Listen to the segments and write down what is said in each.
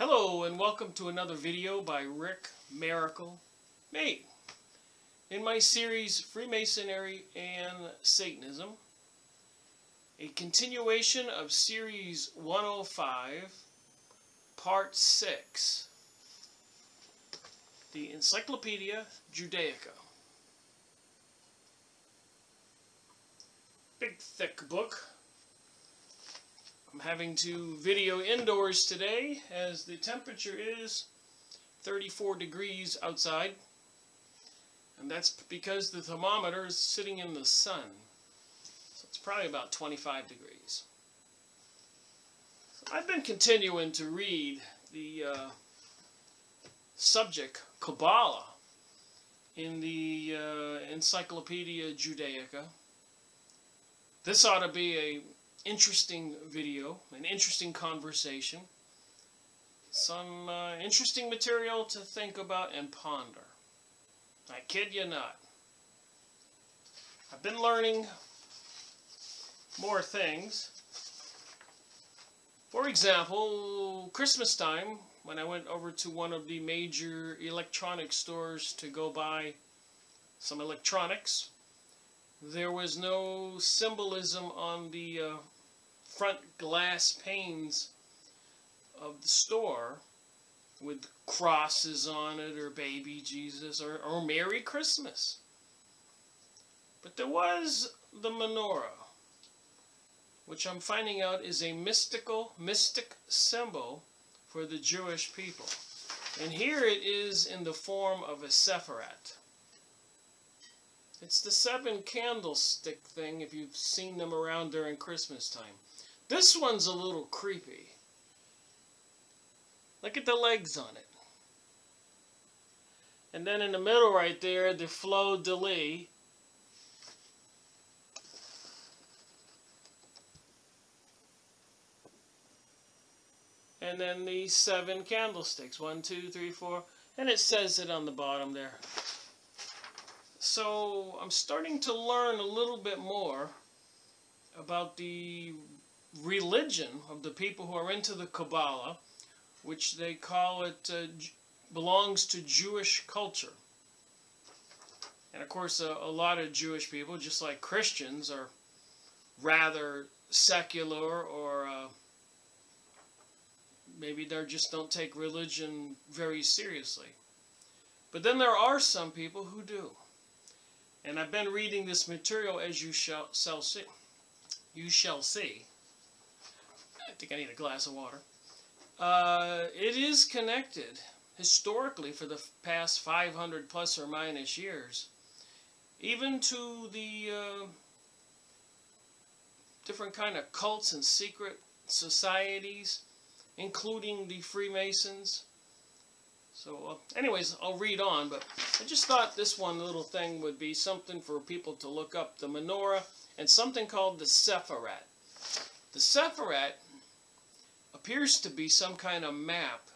Hello and welcome to another video by Rick Miracle Me. In my series Freemasonry and Satanism, a continuation of series 105, part 6, the Encyclopaedia Judaica. Big thick book. I'm having to video indoors today as the temperature is 34 degrees outside, and that's because the thermometer is sitting in the sun, so it's probably about 25 degrees. So I've been continuing to read the subject Kabbalah in the Encyclopaedia Judaica. This ought to be a interesting video, an interesting conversation, some interesting material to think about and ponder. I kid you not. I've been learning more things. For example, Christmas time, when I went over to one of the major electronic stores to go buy some electronics, there was no symbolism on the front glass panes of the store with crosses on it, or baby Jesus, or Merry Christmas. But there was the menorah, which I'm finding out is a mystic symbol for the Jewish people. And here it is in the form of a sephirot. It's the 7 candlestick thing, if you've seen them around during Christmas time. This one's a little creepy. Look at the legs on it. And then in the middle right there, the fleur-de-lis. And then the 7 candlesticks. 1, 2, 3, 4. And it says it on the bottom there. So I'm starting to learn a little bit more about the religion of the people who are into the Kabbalah, which they call it belongs to Jewish culture. And of course a lot of Jewish people, just like Christians, are rather secular, or maybe they just don't take religion very seriously. But then there are some people who do. And I've been reading this material, as you shall see. You shall see. I think I need a glass of water. It is connected historically for the past 500 plus or minus years, even to the different kind of cults and secret societies, including the Freemasons. So anyways, I'll read on, but I just thought this one little thing would be something for people to look up. The menorah and something called the sephirot. The sephirot appears to be some kind of map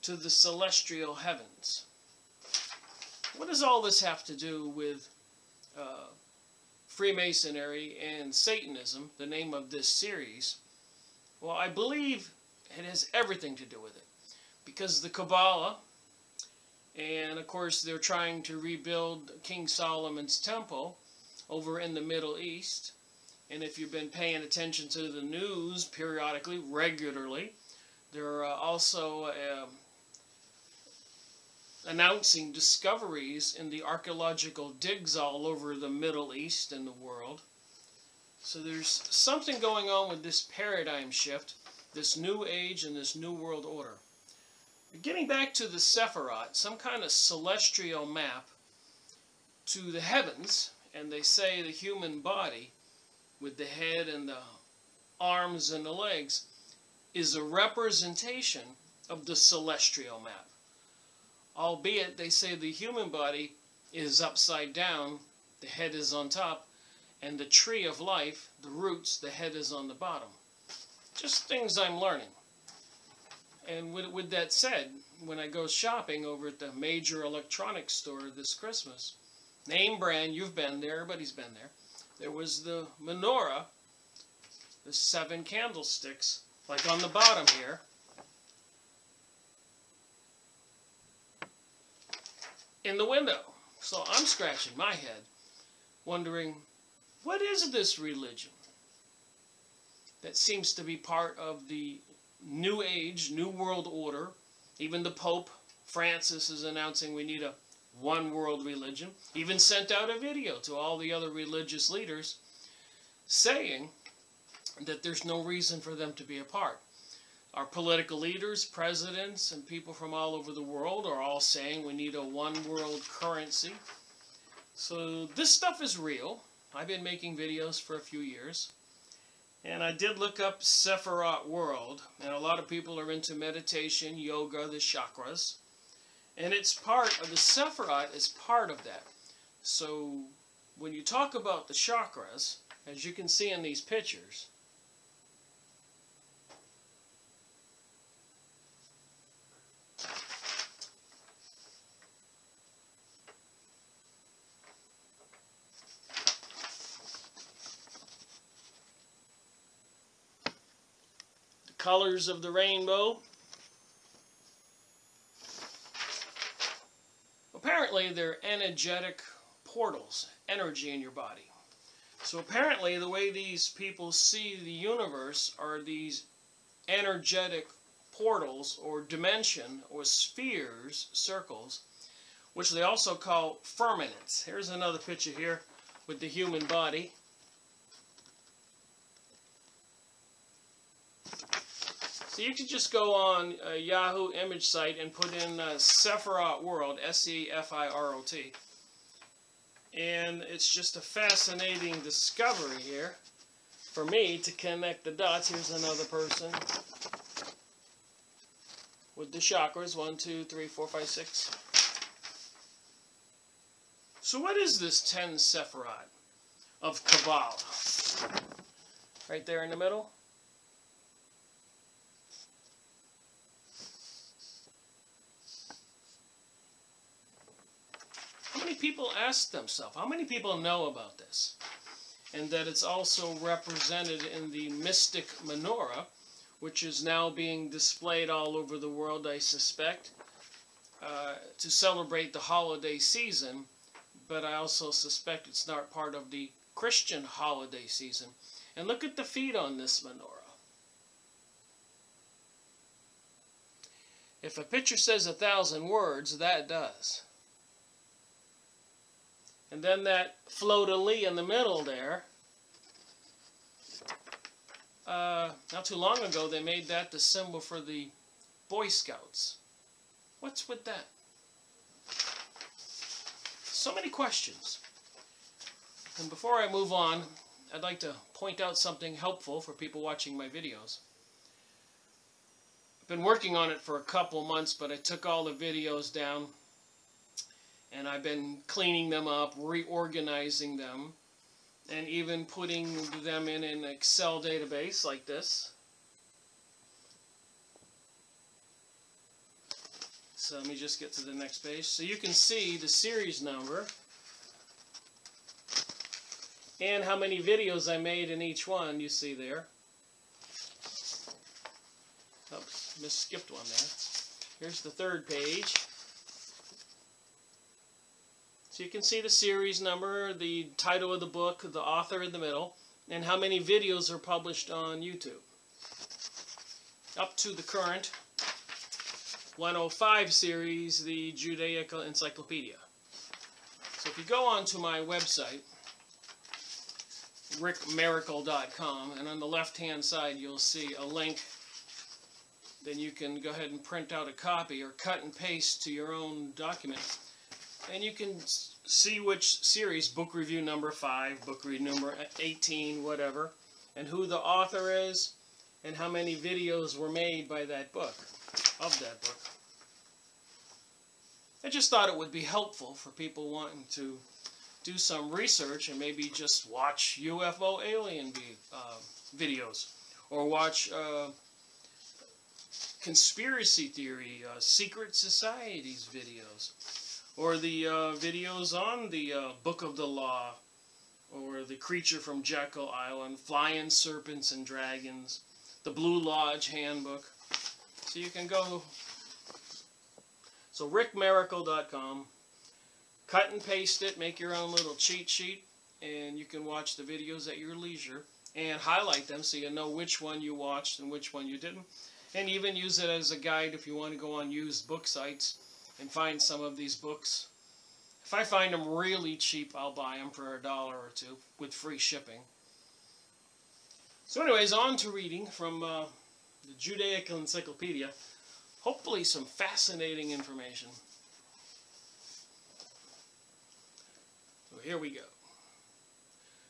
to the celestial heavens. What does all this have to do with Freemasonry and Satanism, the name of this series? Well, I believe it has everything to do with it. Because the Kabbalah, and of course they're trying to rebuild King Solomon's temple over in the Middle East. And if you've been paying attention to the news periodically, regularly, they're also announcing discoveries in the archaeological digs all over the Middle East and the world. So there's something going on with this paradigm shift, this new age and this new world order. Getting back to the sephirot, some kind of celestial map to the heavens, and they say the human body with the head and the arms and the legs is a representation of the celestial map. Albeit they say the human body is upside down, the head is on top, and the tree of life, the roots, the head is on the bottom. Just things I'm learning. And with that said, when I go shopping over at the major electronics store this Christmas, name brand, you've been there, everybody's been there, there was the menorah, the 7 candlesticks, like on the bottom here, in the window. So I'm scratching my head, wondering, what is this religion that seems to be part of the New Age, New World Order? Even the Pope Francis is announcing we need a one world religion. Even sent out a video to all the other religious leaders saying that there's no reason for them to be apart. Our political leaders, presidents, and people from all over the world are all saying we need a one world currency. So this stuff is real. I've been making videos for a few years. And I did look up Sephiroth world. And a lot of people are into meditation, yoga, the chakras. And it's part of the Sephiroth is part of that. So when you talk about the chakras, as you can see in these pictures, the colors of the rainbow, apparently they're energetic portals, energy in your body. So apparently the way these people see the universe are these energetic portals or dimension or spheres, circles, which they also call firmaments. Here's another picture here with the human body. So you can just go on a Yahoo image site and put in Sephiroth World, S-E-F-I-R-O-T. And it's just a fascinating discovery here for me to connect the dots. Here's another person with the chakras, 1, 2, 3, 4, 5, 6. So what is this 10 Sephiroth of Kabbalah? Right there in the middle. How many people ask themselves, how many people know about this? And that it's also represented in the mystic menorah, which is now being displayed all over the world, I suspect, to celebrate the holiday season. But I also suspect it's not part of the Christian holiday season. And look at the feet on this menorah. If a picture says 1,000 words, that does. And then that fleur-de-lis in the middle there, not too long ago they made that the symbol for the Boy Scouts. What's with that? So many questions. And before I move on, I'd like to point out something helpful for people watching my videos. I've been working on it for a couple months, but I took all the videos down. And I've been cleaning them up, reorganizing them, and even putting them in an Excel database like this. So let me just get to the next page. So you can see the series number and how many videos I made in each one, you see there. Oops, skipped one there. Here's the third page. So you can see the series number, the title of the book, the author in the middle, and how many videos are published on YouTube. Up to the current 105 series, the Judaica Encyclopedia. So if you go on to my website, rickmiracle.com, and on the left-hand side you'll see a link. Then you can go ahead and print out a copy or cut and paste to your own document. And you can see which series, book review number 5, book review number 18, whatever, and who the author is, and how many videos were made by that book, of that book. I just thought it would be helpful for people wanting to do some research and maybe just watch UFO alien videos, or watch conspiracy theory, secret societies videos, or the videos on the Book of the Law, or the Creature from Jekyll Island, Flying Serpents and Dragons, the Blue Lodge Handbook. So you can go, so rickmiracle.com, cut and paste it, make your own little cheat sheet, and you can watch the videos at your leisure and highlight them so you know which one you watched and which one you didn't. And even use it as a guide if you want to go on used book sites and find some of these books. If I find them really cheap, I'll buy them for $1 or $2 with free shipping. So anyways, on to reading from the Judaica Encyclopedia. Hopefully some fascinating information. So here we go.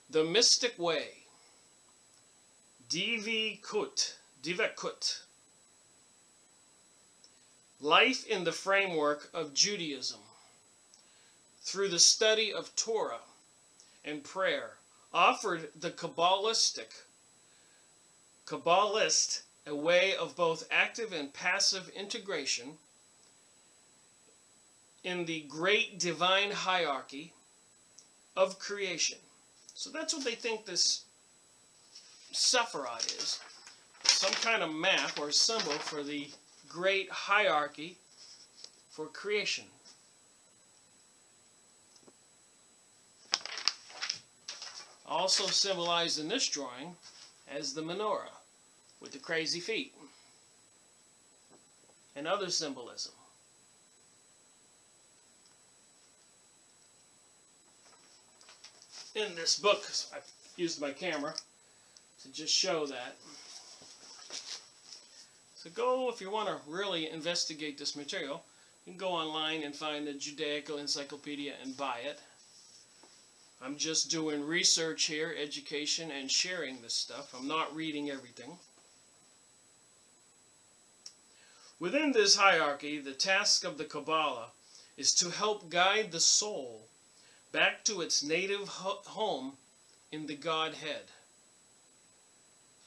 The Mystic Way. Divekut. Life in the framework of Judaism. Through the study of Torah and prayer, offered the Kabbalist a way of both active and passive integration in the great divine hierarchy of creation. So that's what they think this Sephiroth is. Some kind of map or symbol for the great hierarchy for creation. Also symbolized in this drawing as the menorah with the crazy feet and other symbolism. In this book, I've used my camera to just show that. So go, if you want to really investigate this material, you can go online and find the Judaica Encyclopedia and buy it. I'm just doing research here, education, and sharing this stuff. I'm not reading everything. Within this hierarchy, the task of the Kabbalah is to help guide the soul back to its native home in the Godhead.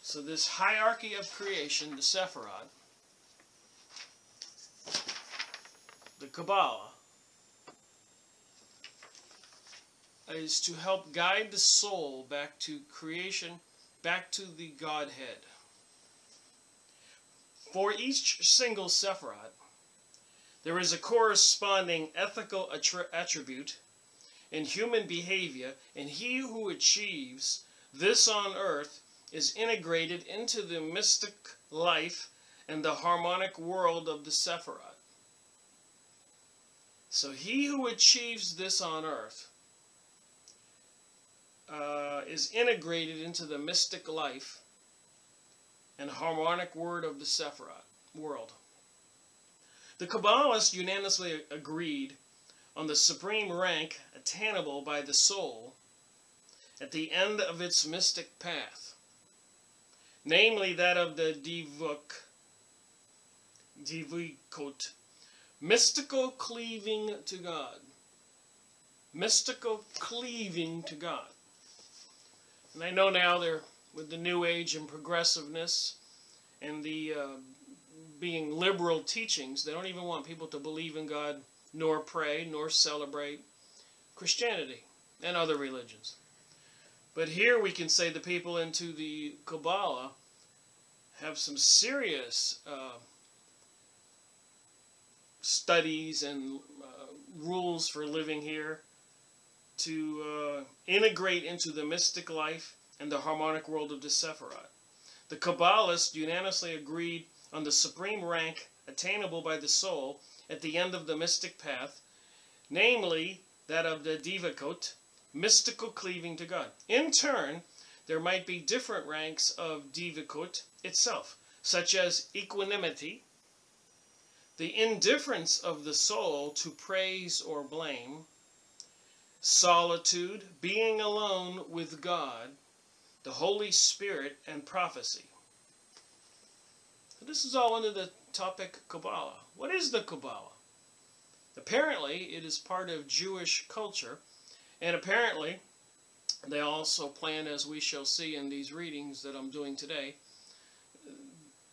So this hierarchy of creation, the Sephiroth, the Kabbalah, is to help guide the soul back to creation, back to the Godhead. For each single Sephiroth, there is a corresponding ethical attribute in human behavior, and he who achieves this on earth is integrated into the mystic life and the harmonic world of the Sephiroth. So he who achieves this on earth is integrated into the mystic life and harmonic word of the Sephiroth world. The Kabbalists unanimously agreed on the supreme rank attainable by the soul at the end of its mystic path, namely that of the Divekut, mystical cleaving to God. Mystical cleaving to God. And I know now they're, with the New Age and progressiveness and the being liberal teachings, they don't even want people to believe in God, nor pray, nor celebrate Christianity and other religions. But here we can say the people into the Kabbalah have some serious studies and rules for living here to integrate into the mystic life and the harmonic world of the Sephiroth. The Kabbalists unanimously agreed on the supreme rank attainable by the soul at the end of the mystic path, namely that of the Divekut, mystical cleaving to God. In turn, there might be different ranks of Divekut itself, such as equanimity, the indifference of the soul to praise or blame, solitude, being alone with God, the Holy Spirit, and prophecy. So this is all under the topic Kabbalah. What is the Kabbalah? Apparently, it is part of Jewish culture, and apparently, they also plan, as we shall see in these readings that I'm doing today,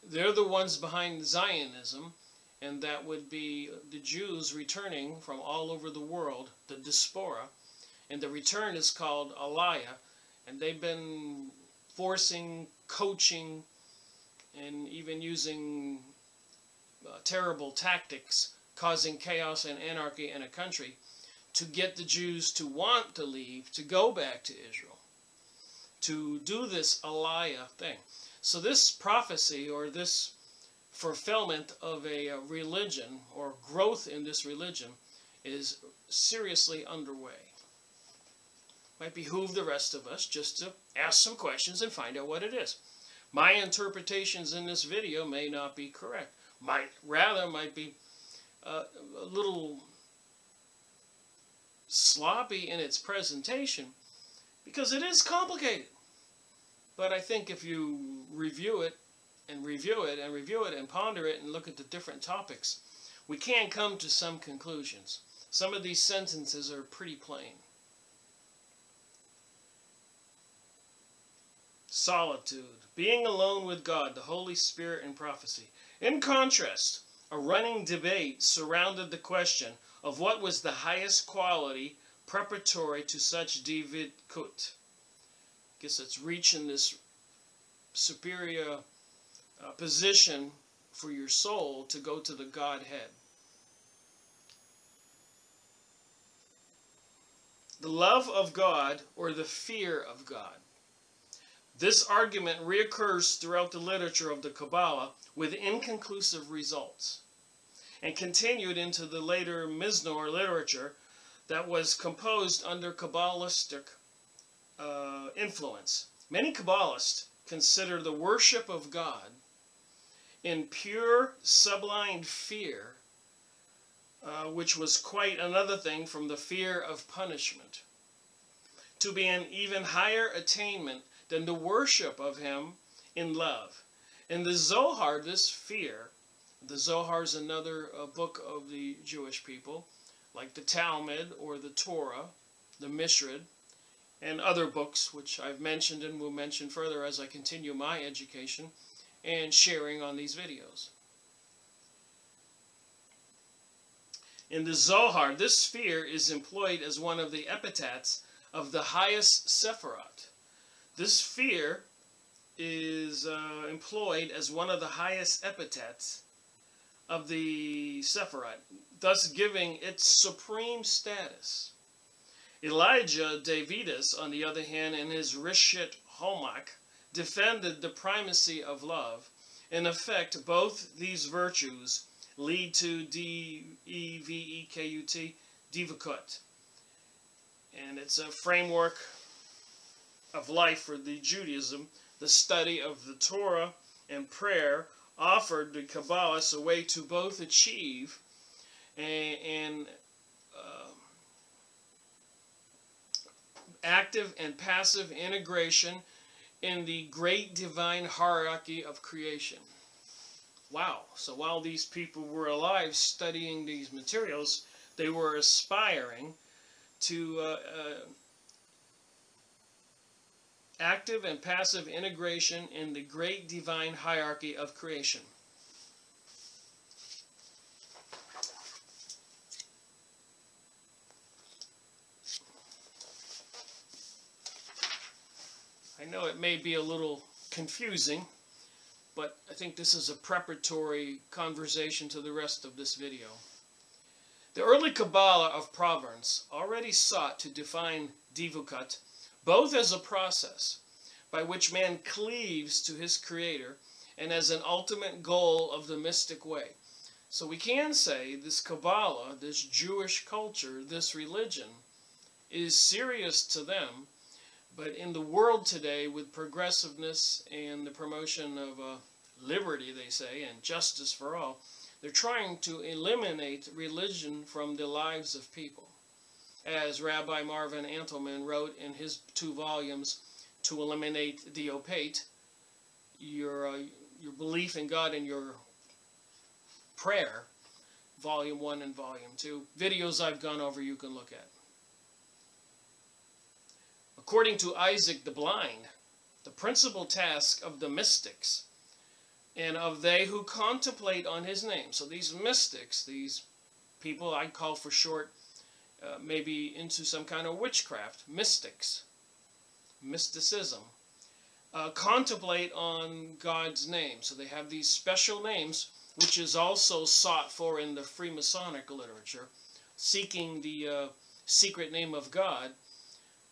they're the ones behind Zionism, and that would be the Jews returning from all over the world, the diaspora, and the return is called Aliyah, and they've been forcing, coaching, and even using terrible tactics, causing chaos and anarchy in a country to get the Jews to want to leave, to go back to Israel, to do this aliyah thing. So this prophecy, or this fulfillment of a religion, or growth in this religion, is seriously underway. Might behoove the rest of us just to ask some questions and find out what it is. My interpretations in this video may not be correct. Might be a little sloppy in its presentation, because it is complicated. But I think if you review it and review it and review it and ponder it and look at the different topics, we can come to some conclusions. Some of these sentences are pretty plain. Solitude, being alone with God, the Holy Spirit, and prophecy. In contrast, a running debate surrounded the question of what was the highest quality preparatory to such dividkut. I guess it's reaching this superior position for your soul to go to the Godhead. The love of God or the fear of God. This argument reoccurs throughout the literature of the Kabbalah with inconclusive results, and continued into the later Mishnah literature that was composed under Kabbalistic influence. Many Kabbalists consider the worship of God in pure, sublime fear, which was quite another thing from the fear of punishment, to be an even higher attainment than the worship of him in love. In the Zohar, this fear, the Zohar is another book of the Jewish people, like the Talmud or the Torah, the Mishrad, and other books which I've mentioned and will mention further as I continue my education and sharing on these videos. In the Zohar, this fear is employed as one of the epithets of the highest Sephirot. This fear is employed as one of the highest epithets of the Sephirot, thus giving its supreme status. Elijah Davidus, on the other hand, in his Rishit Homak, defended the primacy of love. In effect, both these virtues lead to D-E-V-E-K-U-T, divakut. And it's a framework of life for the Judaism. The study of the Torah and prayer offered the Kabbalists a way to both achieve an active and passive integration in the great divine hierarchy of creation. Wow. So while these people were alive studying these materials, they were aspiring to active and passive integration in the great divine hierarchy of creation. I know it may be a little confusing, but I think this is a preparatory conversation to the rest of this video. The early Kabbalah of Proverbs already sought to define divukut both as a process by which man cleaves to his Creator and as an ultimate goal of the mystic way. So we can say this Kabbalah, this Jewish culture, this religion is serious to them, but in the world today, with progressiveness and the promotion of liberty, they say, and justice for all, they're trying to eliminate religion from the lives of people. As Rabbi Marvin Antelman wrote in his 2 volumes, To Eliminate the Opate, your belief in God and your prayer, Volume 1 and Volume 2. Videos I've gone over you can look at. According to Isaac the Blind, the principal task of the mystics and of they who contemplate on his name. So these mystics, these people I call for short, maybe into some kind of witchcraft, mystics, mysticism, contemplate on God's name. So they have these special names, which is also sought for in the Freemasonic literature, seeking the secret name of God,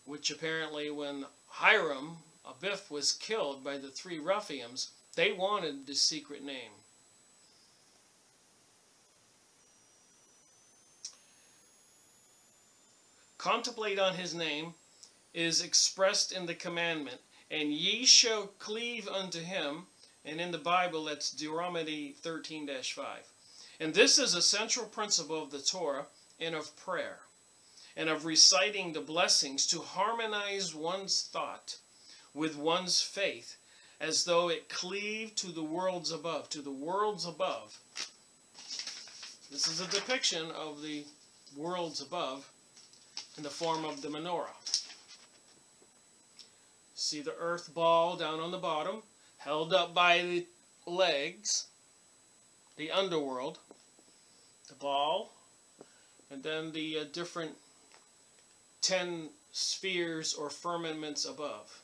which apparently when Hiram Abiff was killed by the three ruffians, they wanted the secret name. Contemplate on his name is expressed in the commandment, and ye shall cleave unto him, and in the Bible that's Deuteronomy 13-5. And this is a central principle of the Torah and of prayer, and of reciting the blessings to harmonize one's thought with one's faith, as though it cleaved to the worlds above, to the worlds above. This is a depiction of the worlds above in the form of the menorah. See the earth ball down on the bottom, held up by the legs, the underworld, the ball, and then the different 10 spheres or firmaments above.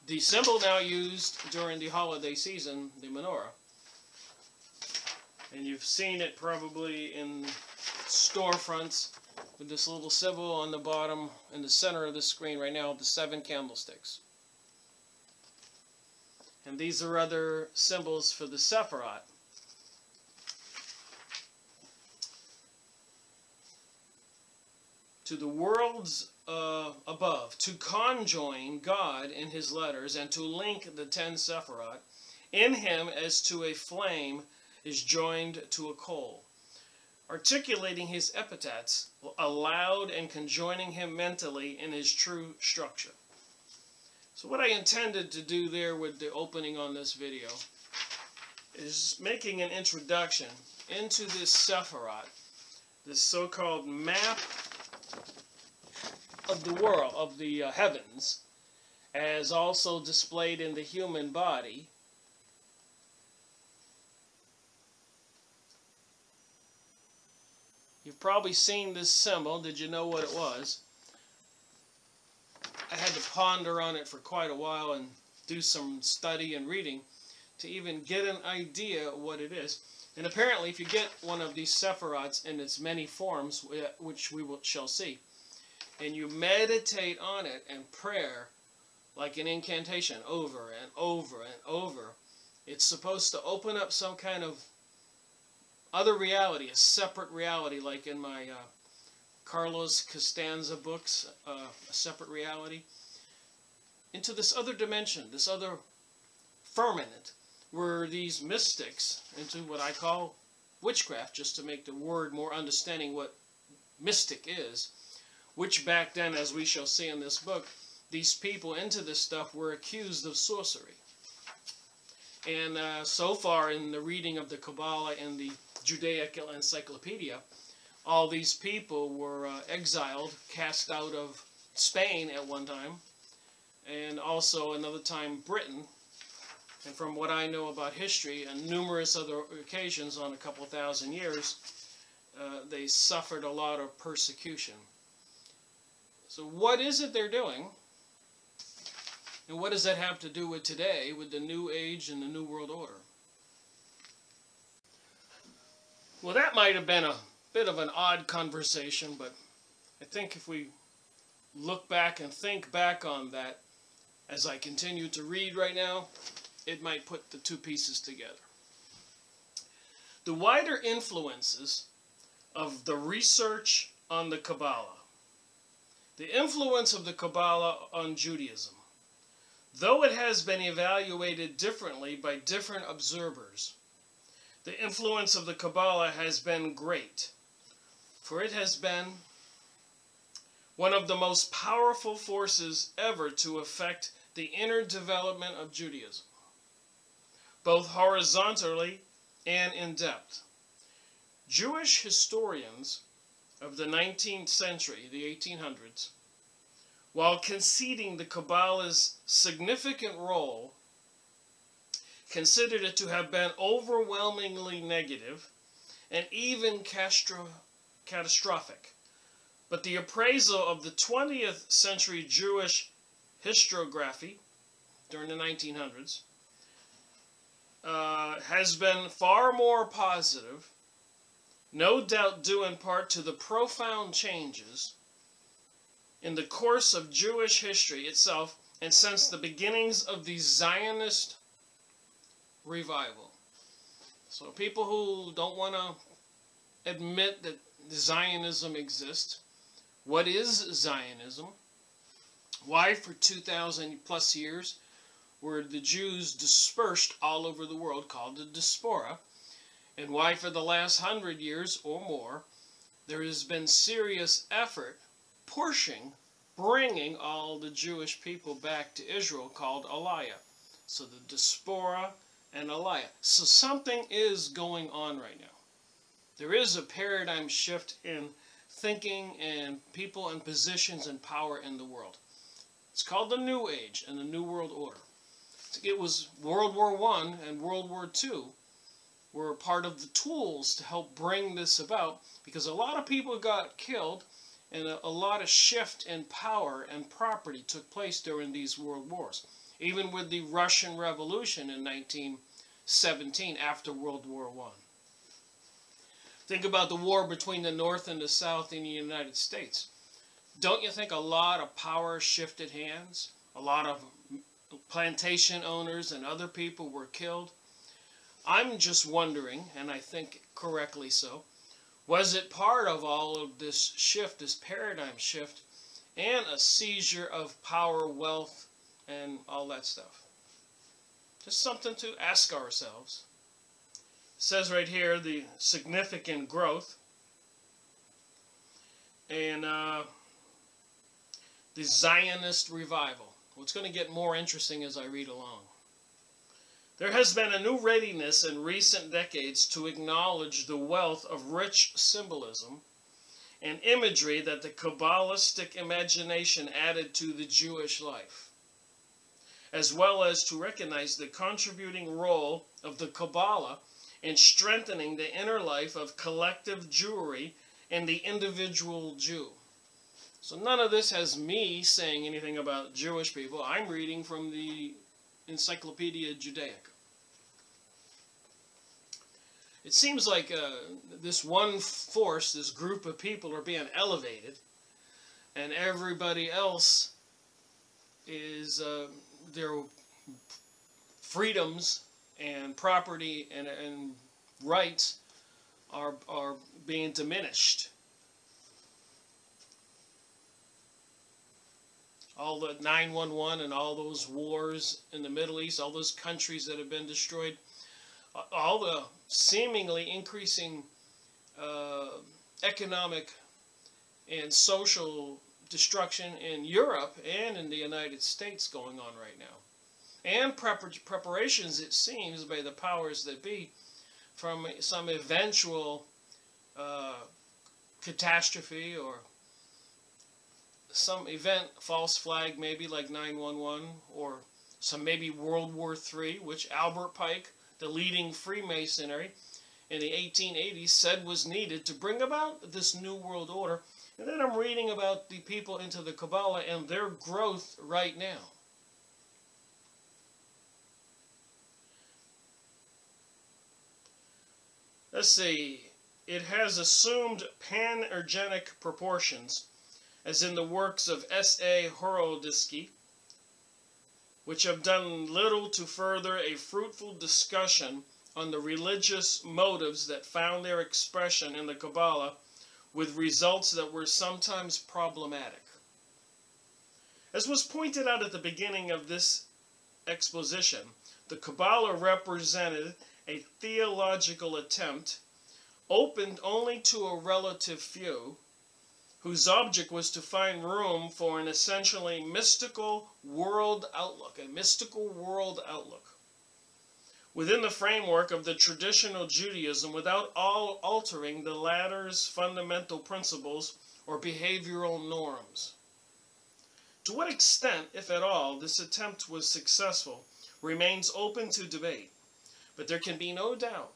The symbol now used during the holiday season, the menorah, and you've seen it probably in storefronts with this little symbol on the bottom in the center of the screen right now, the 7 candlesticks. And these are other symbols for the Sephiroth. To the worlds above, to conjoin God in his letters and to link the 10 Sephiroth in him as to a flame is joined to a coal. Articulating his epithets aloud and conjoining him mentally in his true structure. So what I intended to do there with the opening on this video is making an introduction into this Sephiroth, this so-called map of the world, of the heavens, as also displayed in the human body. You've probably seen this symbol. Did you know what it was? I had to ponder on it for quite a while and do some study and reading to even get an idea of what it is. And apparently, if you get one of these Sephiroths in its many forms, which we shall see, and you meditate on it in prayer, like an incantation, over and over and over, it's supposed to open up some kind of other reality, a separate reality, like in my Carlos Costanza books, a separate reality, into this other dimension, this other firmament, where these mystics, into what I call witchcraft, just to make the word more understanding what mystic is, which back then, as we shall see in this book, these people into this stuff were accused of sorcery. And so far in the reading of the Kabbalah and the Judaica Encyclopaedia, all these people were exiled, cast out of Spain at one time, and also another time Britain. And from what I know about history, and numerous other occasions on a couple thousand years, they suffered a lot of persecution. So what is it they're doing? And what does that have to do with today, with the New Age and the New World Order? Well, that might have been a bit of an odd conversation, but I think if we look back and think back on that, as I continue to read right now, it might put the two pieces together. The wider influences of the research on the Kabbalah. The influence of the Kabbalah on Judaism. Though it has been evaluated differently by different observers, the influence of the Kabbalah has been great, for it has been one of the most powerful forces ever to affect the inner development of Judaism, both horizontally and in depth. Jewish historians of the 19th century, the 1800s, while conceding the Kabbalah's significant role, considered it to have been overwhelmingly negative and even catastrophic. But the appraisal of the 20th century Jewish historiography during the 1900s has been far more positive, no doubt due in part to the profound changes in the course of Jewish history itself and since the beginnings of the Zionist revival. So people who don't want to admit that Zionism exists, what is Zionism? Why for 2,000 plus years were the Jews dispersed all over the world, called the diaspora? And why for the last 100 years or more there has been serious effort bringing all the Jewish people back to Israel, called Aliyah. So the diaspora and Aliyah. So something is going on right now. There is a paradigm shift in thinking and people and positions and power in the world. It's called the New Age and the New World Order. It was World War I and World War II were part of the tools to help bring this about, because a lot of people got killed and a lot of shift in power and property took place during these world wars. Even with the Russian Revolution in 1917 after World War I. Think about the war between the North and the South in the United States. Don't you think a lot of power shifted hands? A lot of plantation owners and other people were killed? I'm just wondering, and I think correctly so, was it part of all of this shift, this paradigm shift, and a seizure of power, wealth, and all that stuff? Just something to ask ourselves. It says right here, the significant growth and the Zionist revival. Well, it's going to get more interesting as I read along. There has been a new readiness in recent decades to acknowledge the wealth of rich symbolism and imagery that the Kabbalistic imagination added to the Jewish life, as well as to recognize the contributing role of the Kabbalah in strengthening the inner life of collective Jewry and the individual Jew. So none of this has me saying anything about Jewish people. I'm reading from the Encyclopaedia Judaica. It seems like this one force, this group of people are being elevated, and everybody else is, their freedoms and property and rights are being diminished. All the 9/11 and all those wars in the Middle East, all those countries that have been destroyed, all the seemingly increasing economic and social destruction in Europe and in the United States going on right now. And preparations, it seems, by the powers that be from some eventual catastrophe or some event, false flag maybe like 9/11, or some maybe World War III, which Albert Pike, the leading Freemasonry in the 1880s, said was needed to bring about this new world order. And then I'm reading about the people into the Kabbalah and their growth right now. Let's see. It has assumed panergenic proportions, as in the works of S.A. Horodisky, which have done little to further a fruitful discussion on the religious motives that found their expression in the Kabbalah, with results that were sometimes problematic. As was pointed out at the beginning of this exposition, the Kabbalah represented a theological attempt opened only to a relative few, whose object was to find room for an essentially mystical world outlook, a mystical world outlook, within the framework of the traditional Judaism without altering the latter's fundamental principles or behavioral norms. To what extent, if at all, this attempt was successful remains open to debate, but there can be no doubt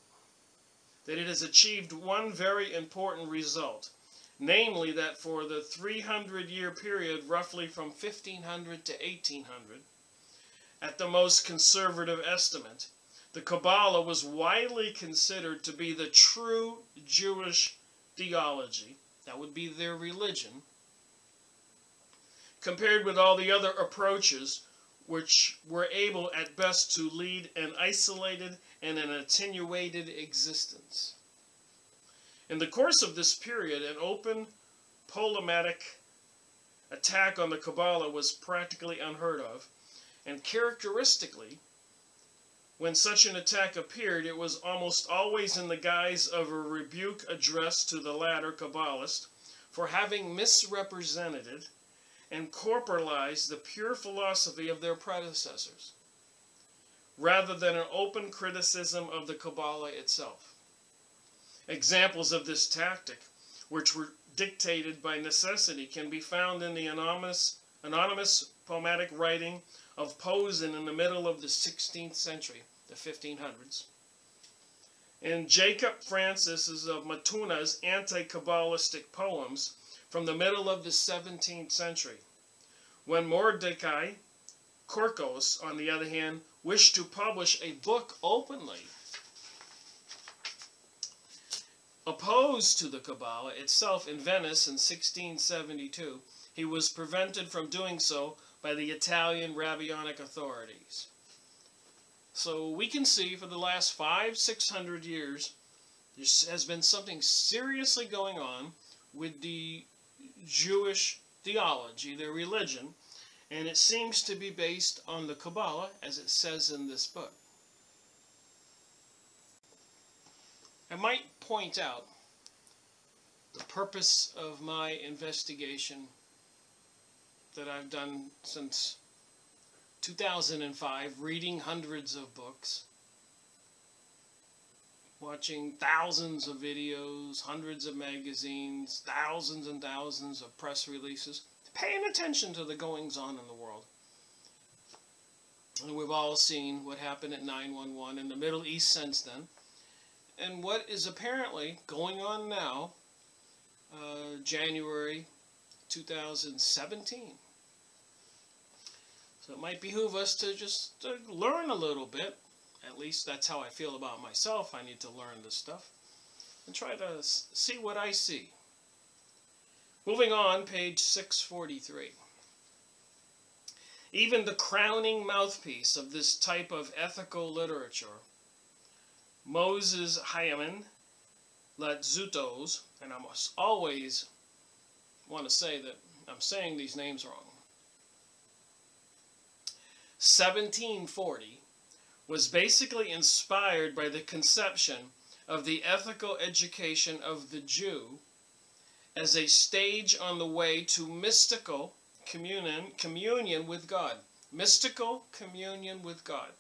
that it has achieved one very important result, namely that for the 300-year period roughly from 1500 to 1800, at the most conservative estimate, the Kabbalah was widely considered to be the true Jewish theology. That would be their religion, compared with all the other approaches which were able at best to lead an isolated and an attenuated existence. In the course of this period, an open polemic attack on the Kabbalah was practically unheard of, and characteristically, when such an attack appeared, it was almost always in the guise of a rebuke addressed to the latter Kabbalist for having misrepresented and corporalized the pure philosophy of their predecessors, rather than an open criticism of the Kabbalah itself. Examples of this tactic, which were dictated by necessity, can be found in the anonymous poematic writing of Posen in the middle of the 16th century, the 1500s. In Jacob Francis of Matuna's anti-Kabbalistic poems from the middle of the 17th century, when Mordecai Korkos, on the other hand, wished to publish a book openly opposed to the Kabbalah itself in Venice in 1672, he was prevented from doing so by the Italian rabbinic authorities. So we can see for the last 500-600 years, there has been something seriously going on with the Jewish theology, their religion, and it seems to be based on the Kabbalah, as it says in this book. I might point out the purpose of my investigation that I've done since 2005, reading hundreds of books, watching thousands of videos, hundreds of magazines, thousands and thousands of press releases, paying attention to the goings-on in the world. And we've all seen what happened at 9/11 in the Middle East since then, and what is apparently going on now, January 2017. So it might behoove us to just learn a little bit. At least that's how I feel about myself. I need to learn this stuff and try to see what I see. Moving on, page 643. Even the crowning mouthpiece of this type of ethical literature, Moses Hyman Latzutos, and I must always want to say that I'm saying these names wrong, 1740, was basically inspired by the conception of the ethical education of the Jew as a stage on the way to mystical communion with God. Mystical communion with God.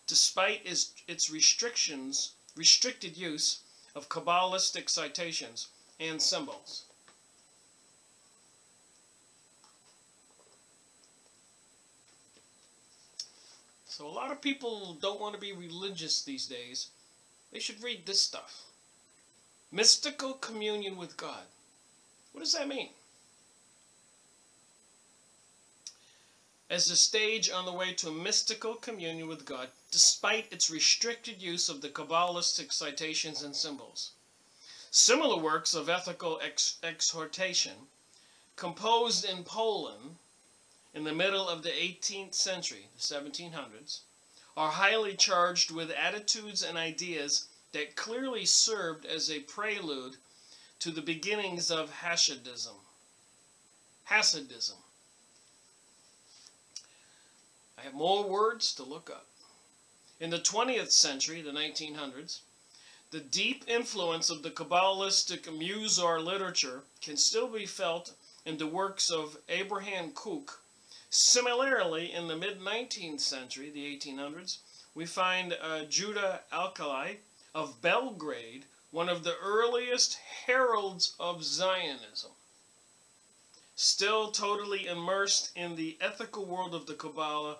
Despite its restricted use of Kabbalistic citations and symbols. So a lot of people don't want to be religious these days. They should read this stuff. Mystical communion with God. What does that mean? As a stage on the way to mystical communion with God, despite its restricted use of the Kabbalistic citations and symbols. Similar works of ethical exhortation, composed in Poland in the middle of the 18th century, the 1700s, are highly charged with attitudes and ideas that clearly served as a prelude to the beginnings of Hasidism. I have more words to look up. In the 20th century, the 1900s, the deep influence of the Kabbalistic Musar literature can still be felt in the works of Abraham Kook. Similarly, in the mid-19th century, the 1800s, we find Judah Alkali of Belgrade, one of the earliest heralds of Zionism, still totally immersed in the ethical world of the Kabbalah.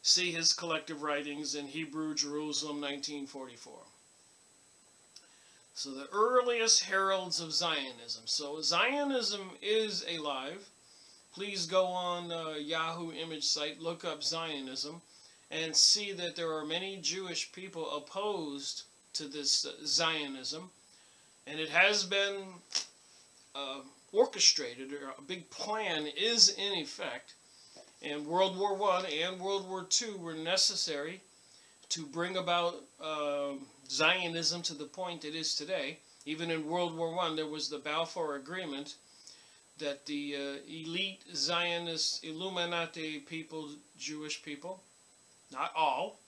See his collective writings in Hebrew Jerusalem, 1944. So the earliest heralds of Zionism. So Zionism is alive. Please go on Yahoo image site, look up Zionism, and see that there are many Jewish people opposed to this Zionism, and it has been orchestrated, or a big plan is in effect, and World War I and World War II were necessary to bring about Zionism to the point it is today. Even in World War I, there was the Balfour Agreement that the elite Zionist Illuminati people, Jewish people, not all,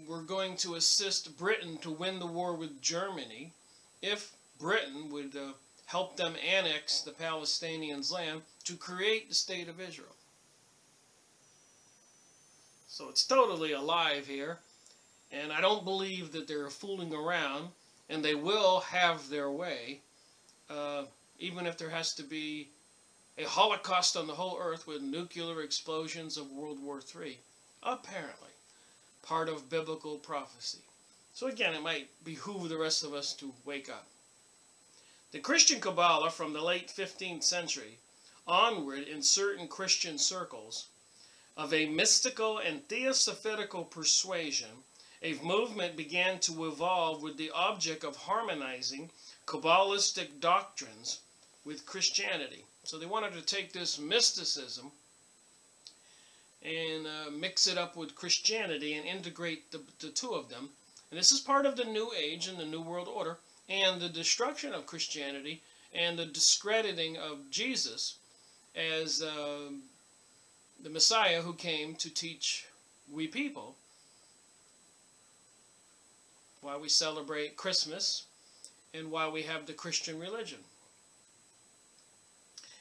were going to assist Britain to win the war with Germany if Britain would help them annex the Palestinians' land to create the State of Israel. So it's totally alive here, and I don't believe that they're fooling around, and they will have their way, even if there has to be a Holocaust on the whole earth with nuclear explosions of World War III, apparently part of biblical prophecy. So again, it might behoove the rest of us to wake up. The Christian Kabbalah from the late 15th century onward in certain Christian circles of a mystical and theosophitical persuasion, a movement began to evolve with the object of harmonizing Kabbalistic doctrines with Christianity. So they wanted to take this mysticism and mix it up with Christianity and integrate the two of them. And this is part of the New Age and the New World Order and the destruction of Christianity and the discrediting of Jesus as the Messiah who came to teach we people why we celebrate Christmas and why we have the Christian religion.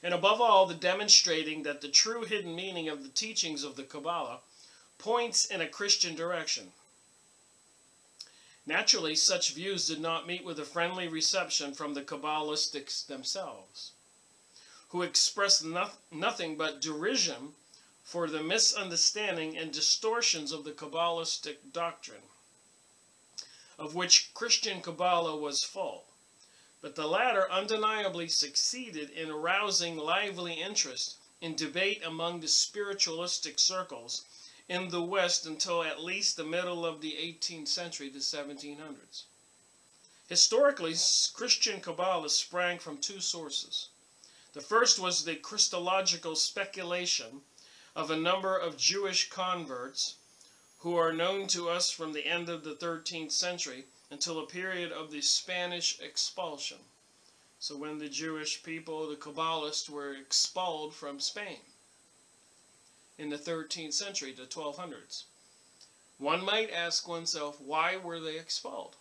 And above all, the demonstrating that the true hidden meaning of the teachings of the Kabbalah points in a Christian direction. Naturally, such views did not meet with a friendly reception from the Kabbalists themselves, who expressed nothing but derision for the misunderstanding and distortions of the Kabbalistic doctrine, of which Christian Kabbalah was full. But the latter undeniably succeeded in arousing lively interest in debate among the spiritualistic circles in the West until at least the middle of the 18th century, the 1700s. Historically, Christian Kabbalah sprang from two sources. The first was the Christological speculation of a number of Jewish converts who are known to us from the end of the 13th century until a period of the Spanish expulsion. So when the Jewish people, the Kabbalists, were expelled from Spain in the 13th century, the 1200s. One might ask oneself, why were they expelled?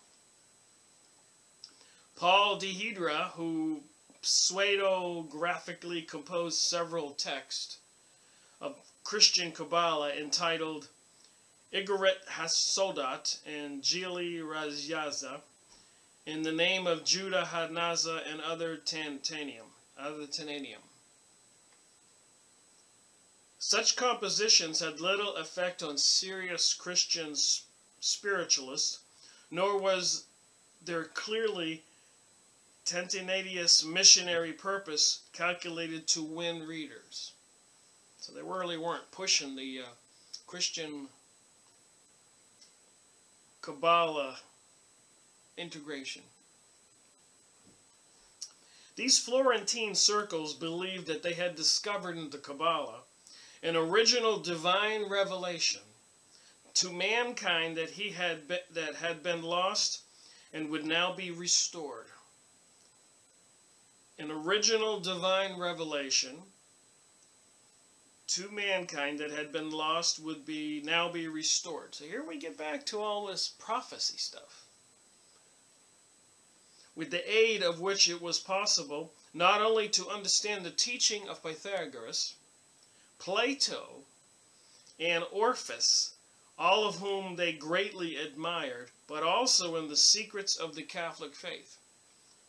Paul de Hydra, who pseudographically composed several texts of Christian Kabbalah entitled Igaret Hasodat and Gili Razyaza, in the name of Judah Hadnaza and other Tananium. Such compositions had little effect on serious Christian spiritualists, nor was their clearly tentaneous missionary purpose calculated to win readers. So they really weren't pushing the Christian Kabbalah integration. These Florentine circles believed that they had discovered in the Kabbalah an original divine revelation to mankind that had been lost and would now be restored. An original divine revelation to mankind that had been lost would now be restored. So here we get back to all this prophecy stuff, with the aid of which it was possible not only to understand the teaching of Pythagoras, Plato, and Orpheus, all of whom they greatly admired, but also in the secrets of the Catholic faith.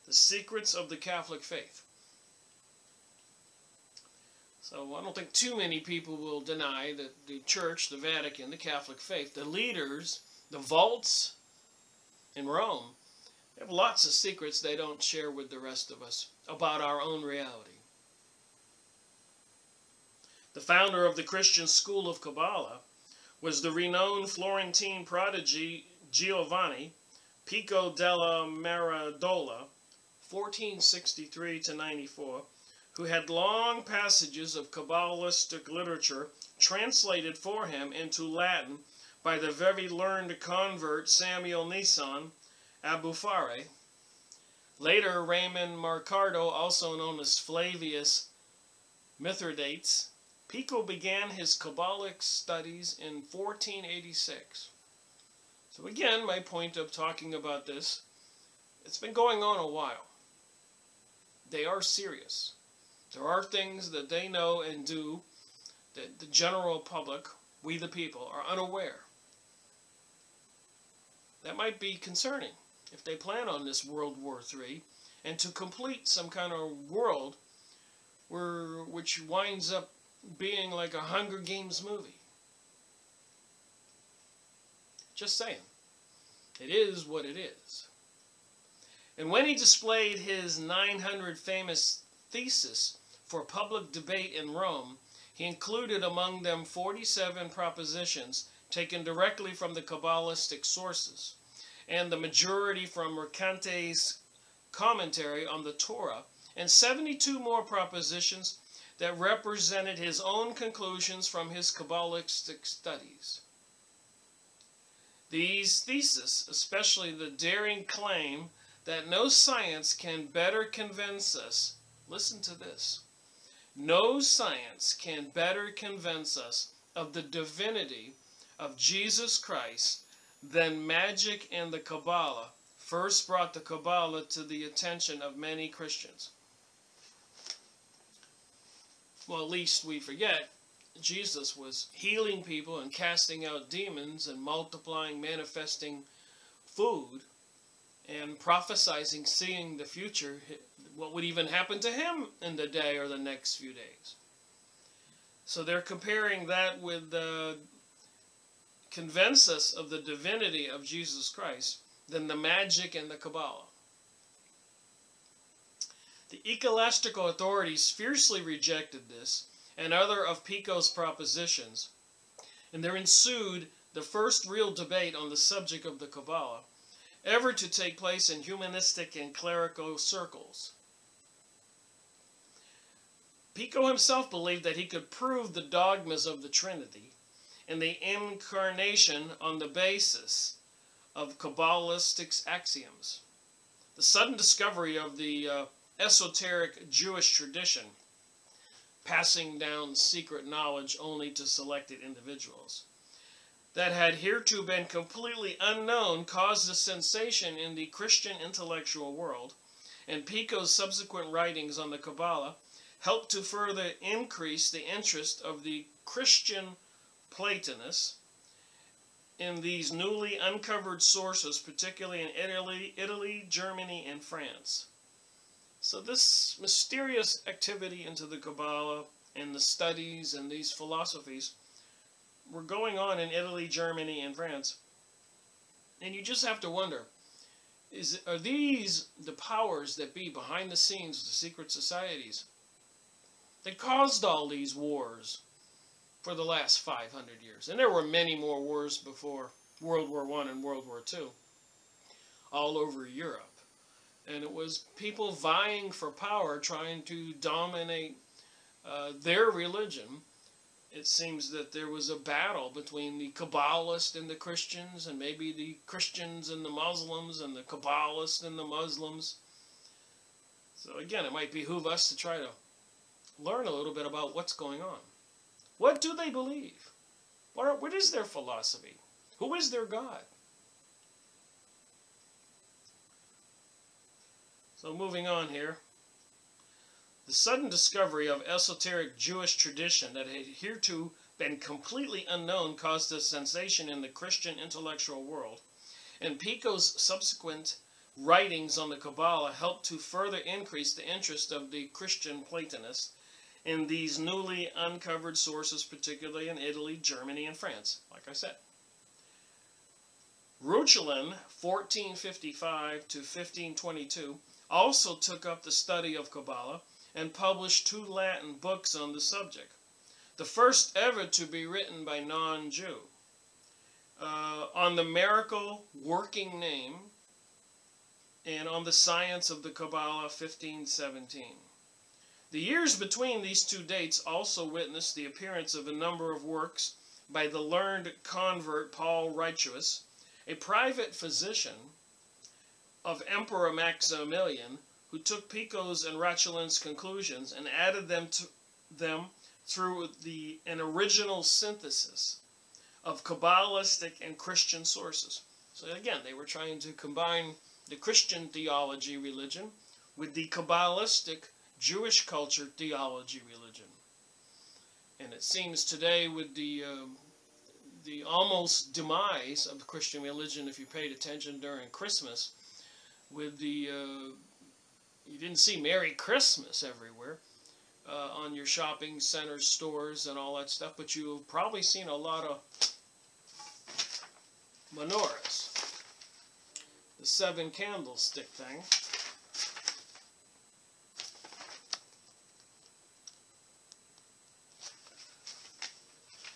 The secrets of the Catholic faith. So I don't think too many people will deny that the Church, the Vatican, the Catholic faith, the leaders, the vaults in Rome, they have lots of secrets they don't share with the rest of us about our own reality. The founder of the Christian school of Kabbalah was the renowned Florentine prodigy Giovanni Pico della Mirandola, 1463 to 94, who had long passages of Kabbalistic literature translated for him into Latin by the very learned convert Samuel Nissan Abufare. Later, Raymond Mercado, also known as Flavius Mithridates, Pico began his Kabbalic studies in 1486. So again, my point of talking about this, it's been going on a while. They are serious. There are things that they know and do that the general public, we the people, are unaware. That might be concerning if they plan on this World War III and to complete some kind of world which winds up being like a Hunger Games movie. Just saying. It is what it is. And when he displayed his 900 famous theses for public debate in Rome, he included among them 47 propositions taken directly from the Kabbalistic sources, and the majority from Mercante's commentary on the Torah, and 72 more propositions that represented his own conclusions from his Kabbalistic studies. These theses, especially the daring claim that no science can better convince us, listen to this, no science can better convince us of the divinity of Jesus Christ than magic and the Kabbalah, first brought the Kabbalah to the attention of many Christians. Well, at least we forget Jesus was healing people and casting out demons and multiplying, manifesting food and prophesizing, seeing the future, what would even happen to him in the day or the next few days. So they're comparing that with convince us of the divinity of Jesus Christ than the magic and the Kabbalah. The ecclesiastical authorities fiercely rejected this and other of Pico's propositions, and there ensued the first real debate on the subject of the Kabbalah ever to take place in humanistic and clerical circles. Pico himself believed that he could prove the dogmas of the Trinity and the Incarnation on the basis of Kabbalistic axioms. The sudden discovery of the esoteric Jewish tradition, passing down secret knowledge only to selected individuals, that had hereto been completely unknown, caused a sensation in the Christian intellectual world, and Pico's subsequent writings on the Kabbalah helped to further increase the interest of the Christian Platonists in these newly uncovered sources, particularly in Italy, Germany, and France. So this mysterious activity into the Kabbalah and the studies and these philosophies were going on in Italy, Germany, and France. And you just have to wonder, are these the powers that be behind the scenes, the secret societies, that caused all these wars for the last 500 years? And there were many more wars before World War I and World War II, all over Europe. And it was people vying for power, trying to dominate their religion. It seems that there was a battle between the Kabbalists and the Christians, and maybe the Christians and the Muslims, and the Kabbalists and the Muslims. So again, it might behoove us to try to learn a little bit about what's going on. What do they believe? What is their philosophy? Who is their God? So moving on here. The sudden discovery of esoteric Jewish tradition that had hereto been completely unknown caused a sensation in the Christian intellectual world, and Pico's subsequent writings on the Kabbalah helped to further increase the interest of the Christian Platonists in these newly uncovered sources, particularly in Italy, Germany, and France, like I said. Reuchlin, 1455 to 1522, also took up the study of Kabbalah and published 2 Latin books on the subject. the first ever to be written by non-Jew, on the miracle working name, and on the science of the Kabbalah, 1517. The years between these two dates also witnessed the appearance of a number of works by the learned convert Paul Righteous, a private physician of Emperor Maximilian, who took Pico's and Rachelin's conclusions and added them through an original synthesis of Kabbalistic and Christian sources. So again, they were trying to combine the Christian theology religion with the Kabbalistic Jewish culture theology religion. And it seems today, with the almost demise of Christian religion, if you paid attention during Christmas, with the you didn't see Merry Christmas everywhere on your shopping centers, stores, and all that stuff, but you've probably seen a lot of menorahs. The 7 candlestick thing.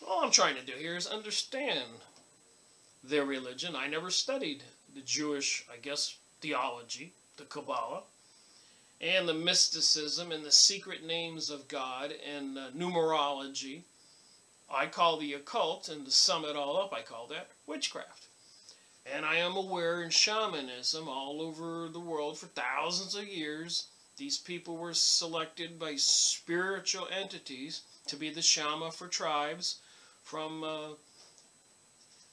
All I'm trying to do here is understand their religion. I never studied the Jewish, I guess, theology, the Kabbalah, and the mysticism and the secret names of God and numerology. I call the occult, and to sum it all up, I call that witchcraft. And I am aware in shamanism all over the world for thousands of years, these people were selected by spiritual entities to be the Shama for tribes, from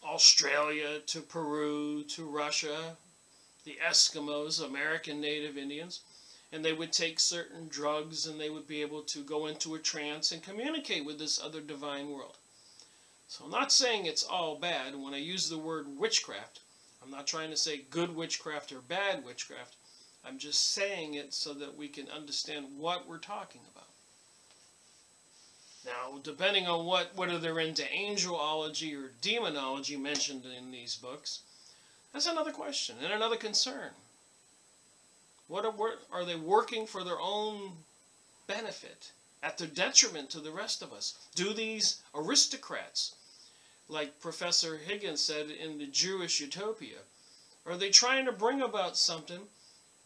Australia to Peru to Russia, the Eskimos, American Native Indians, and they would take certain drugs and they would be able to go into a trance and communicate with this other divine world. So I'm not saying it's all bad. When I use the word witchcraft, I'm not trying to say good witchcraft or bad witchcraft. I'm just saying it so that we can understand what we're talking about. Now, depending on whether they're into angelology or demonology mentioned in these books, that's another question and another concern. Are they working for their own benefit, at their detriment to the rest of us? Do these aristocrats, like Professor Higgins said in the Jewish Utopia, are they trying to bring about something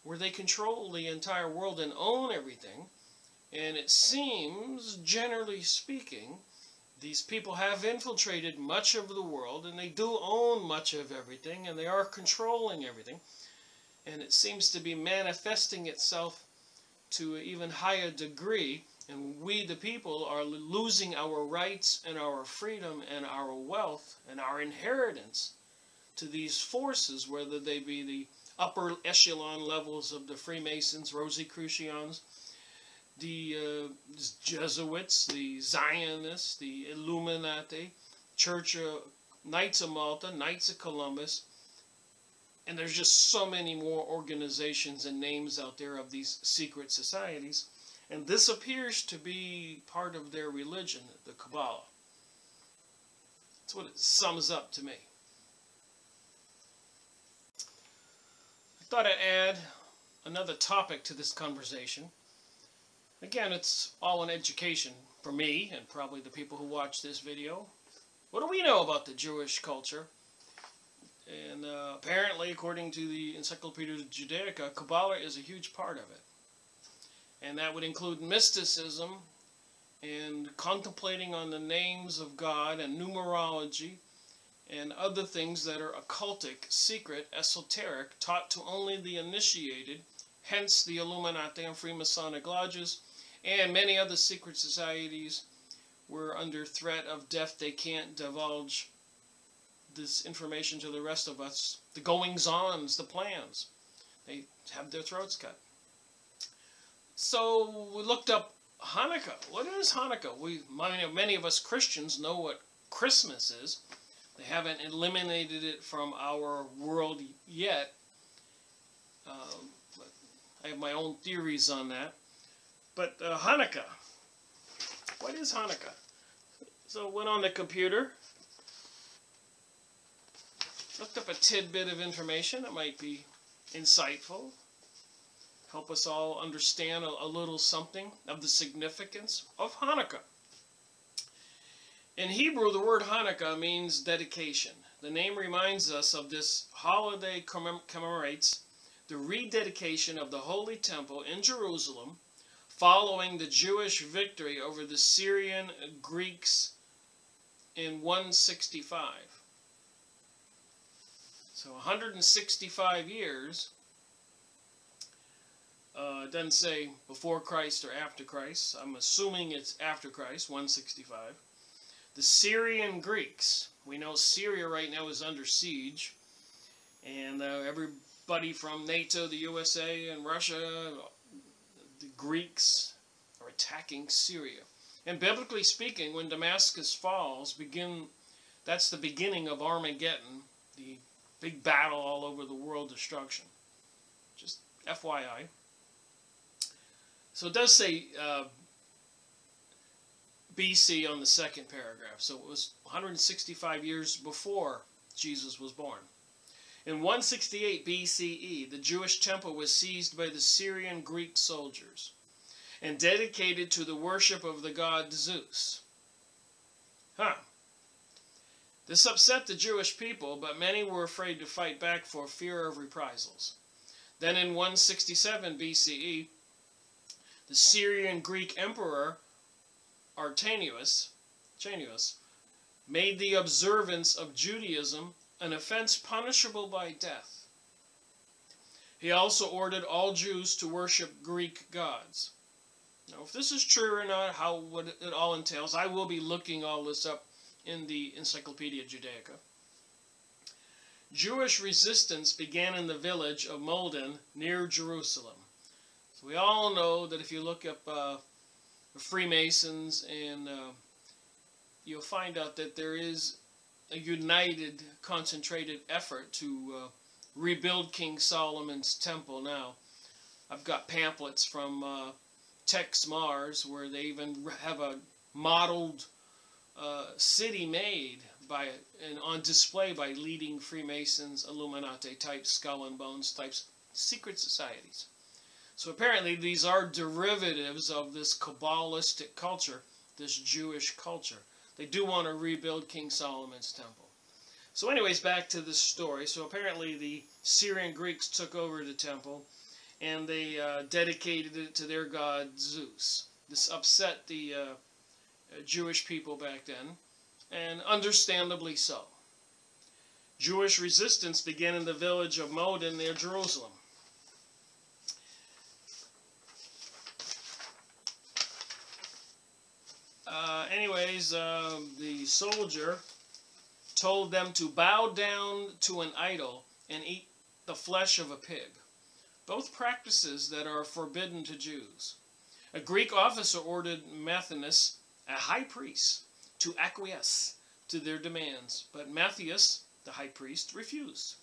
where they control the entire world and own everything? And it seems, generally speaking, these people have infiltrated much of the world, and they do own much of everything, and they are controlling everything. And it seems to be manifesting itself to an even higher degree, and we, the people, are losing our rights and our freedom and our wealth and our inheritance to these forces, whether they be the upper echelon levels of the Freemasons, Rosicrucians, the Jesuits, the Zionists, the Illuminati, Church of Knights of Malta, Knights of Columbus, and there's just so many more organizations and names out there of these secret societies, and this appears to be part of their religion, the Kabbalah. That's what it sums up to me. I thought I'd add another topic to this conversation. Again, it's all an education for me and probably the people who watch this video. What do we know about the Jewish culture? And apparently, according to the Encyclopaedia Judaica, Kabbalah is a huge part of it. And that would include mysticism and contemplating on the names of God and numerology and other things that are occultic, secret, esoteric, taught to only the initiated, hence the Illuminati and Freemasonic lodges, and many other secret societies were under threat of death. They can't divulge this information to the rest of us. The goings-ons, the plans. They have their throats cut. So we looked up Hanukkah. What is Hanukkah? Many of us Christians know what Christmas is. They haven't eliminated it from our world yet. I have my own theories on that. But Hanukkah, what is Hanukkah? So went on the computer, looked up a tidbit of information that might be insightful, help us all understand a little something of the significance of Hanukkah. In Hebrew, the word Hanukkah means dedication. The name reminds us of this holiday commemorates the rededication of the Holy Temple in Jerusalem following the Jewish victory over the Syrian Greeks in 165. So 165 years, it doesn't say before Christ or after Christ. I'm assuming it's after Christ, 165. The Syrian Greeks. We know Syria right now is under siege. And everybody from NATO, the USA, and Russia, the Greeks are attacking Syria. And biblically speaking, when Damascus falls, that's the beginning of Armageddon, the big battle all over the world, destruction. Just FYI. So it does say BC on the second paragraph. So it was 165 years before Jesus was born. In 168 BCE, the Jewish temple was seized by the Syrian Greek soldiers and dedicated to the worship of the god Zeus. This upset the Jewish people, but many were afraid to fight back for fear of reprisals. Then in 167 BCE, the Syrian Greek emperor Artanius made the observance of Judaism an offense punishable by death. He also ordered all Jews to worship Greek gods. Now, if this is true or not, what it all entails, I will be looking all this up in the Encyclopaedia Judaica. Jewish resistance began in the village of Molden near Jerusalem. So we all know that if you look up the Freemasons, and you'll find out that there is a united, concentrated effort to rebuild King Solomon's temple now. I've got pamphlets from Tex Mars where they even have a modeled city made and on display by leading Freemasons, Illuminati type, skull and bones types, secret societies. So apparently these are derivatives of this Kabbalistic culture, this Jewish culture. They do want to rebuild King Solomon's temple. So anyways, back to this story. So apparently the Syrian Greeks took over the temple and they dedicated it to their god Zeus. This upset the Jewish people back then, and understandably so. Jewish resistance began in the village of Modin near Jerusalem. The soldier told them to bow down to an idol and eat the flesh of a pig, both practices that are forbidden to Jews. A Greek officer ordered Matthias, a high priest, to acquiesce to their demands, but Matthias, the high priest, refused.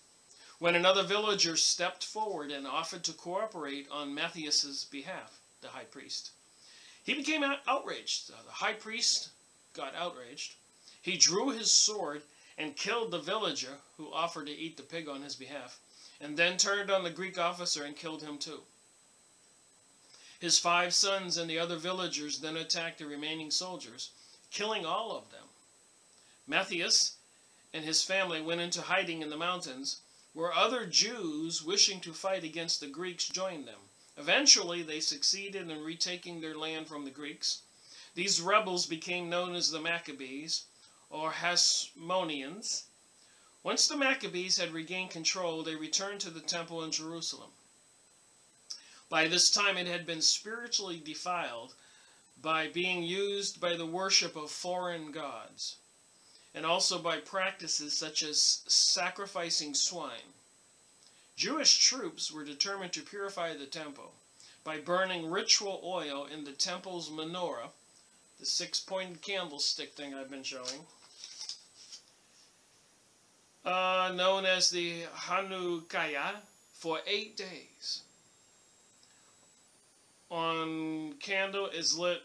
When another villager stepped forward and offered to cooperate on Matthias's behalf, the high priest, he became outraged. The high priest got outraged. He drew his sword and killed the villager who offered to eat the pig on his behalf, and then turned on the Greek officer and killed him too. His 5 sons and the other villagers then attacked the remaining soldiers, killing all of them. Matthias and his family went into hiding in the mountains, where other Jews wishing to fight against the Greeks joined them. Eventually, they succeeded in retaking their land from the Greeks. These rebels became known as the Maccabees, or Hasmoneans. Once the Maccabees had regained control, they returned to the temple in Jerusalem. By this time, it had been spiritually defiled by being used by the worship of foreign gods, and also by practices such as sacrificing swine. Jewish troops were determined to purify the temple by burning ritual oil in the temple's menorah, the 6-pointed candlestick thing I've been showing, known as the Hanukkah, for 8 days. One candle is lit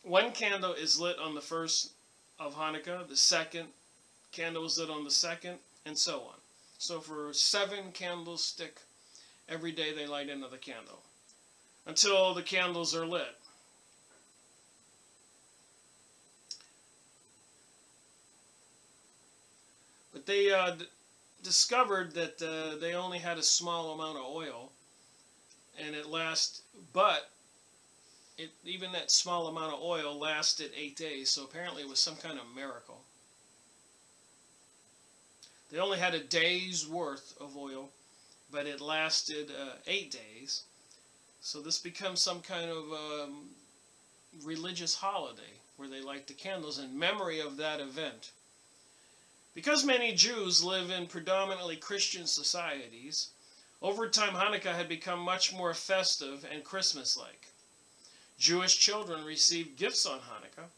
on the first of Hanukkah, the second candle is lit on the second, and so on. So for 7 candlestick, every day they light another candle, until the candles are lit. they discovered that they only had a small amount of oil, and even that small amount of oil lasted 8 days, so apparently it was some kind of miracle. They only had a day's worth of oil, but it lasted 8 days. So this becomes some kind of religious holiday where they light the candles in memory of that event. Because many Jews live in predominantly Christian societies, over time Hanukkah had become much more festive and Christmas-like. Jewish children received gifts on Hanukkah,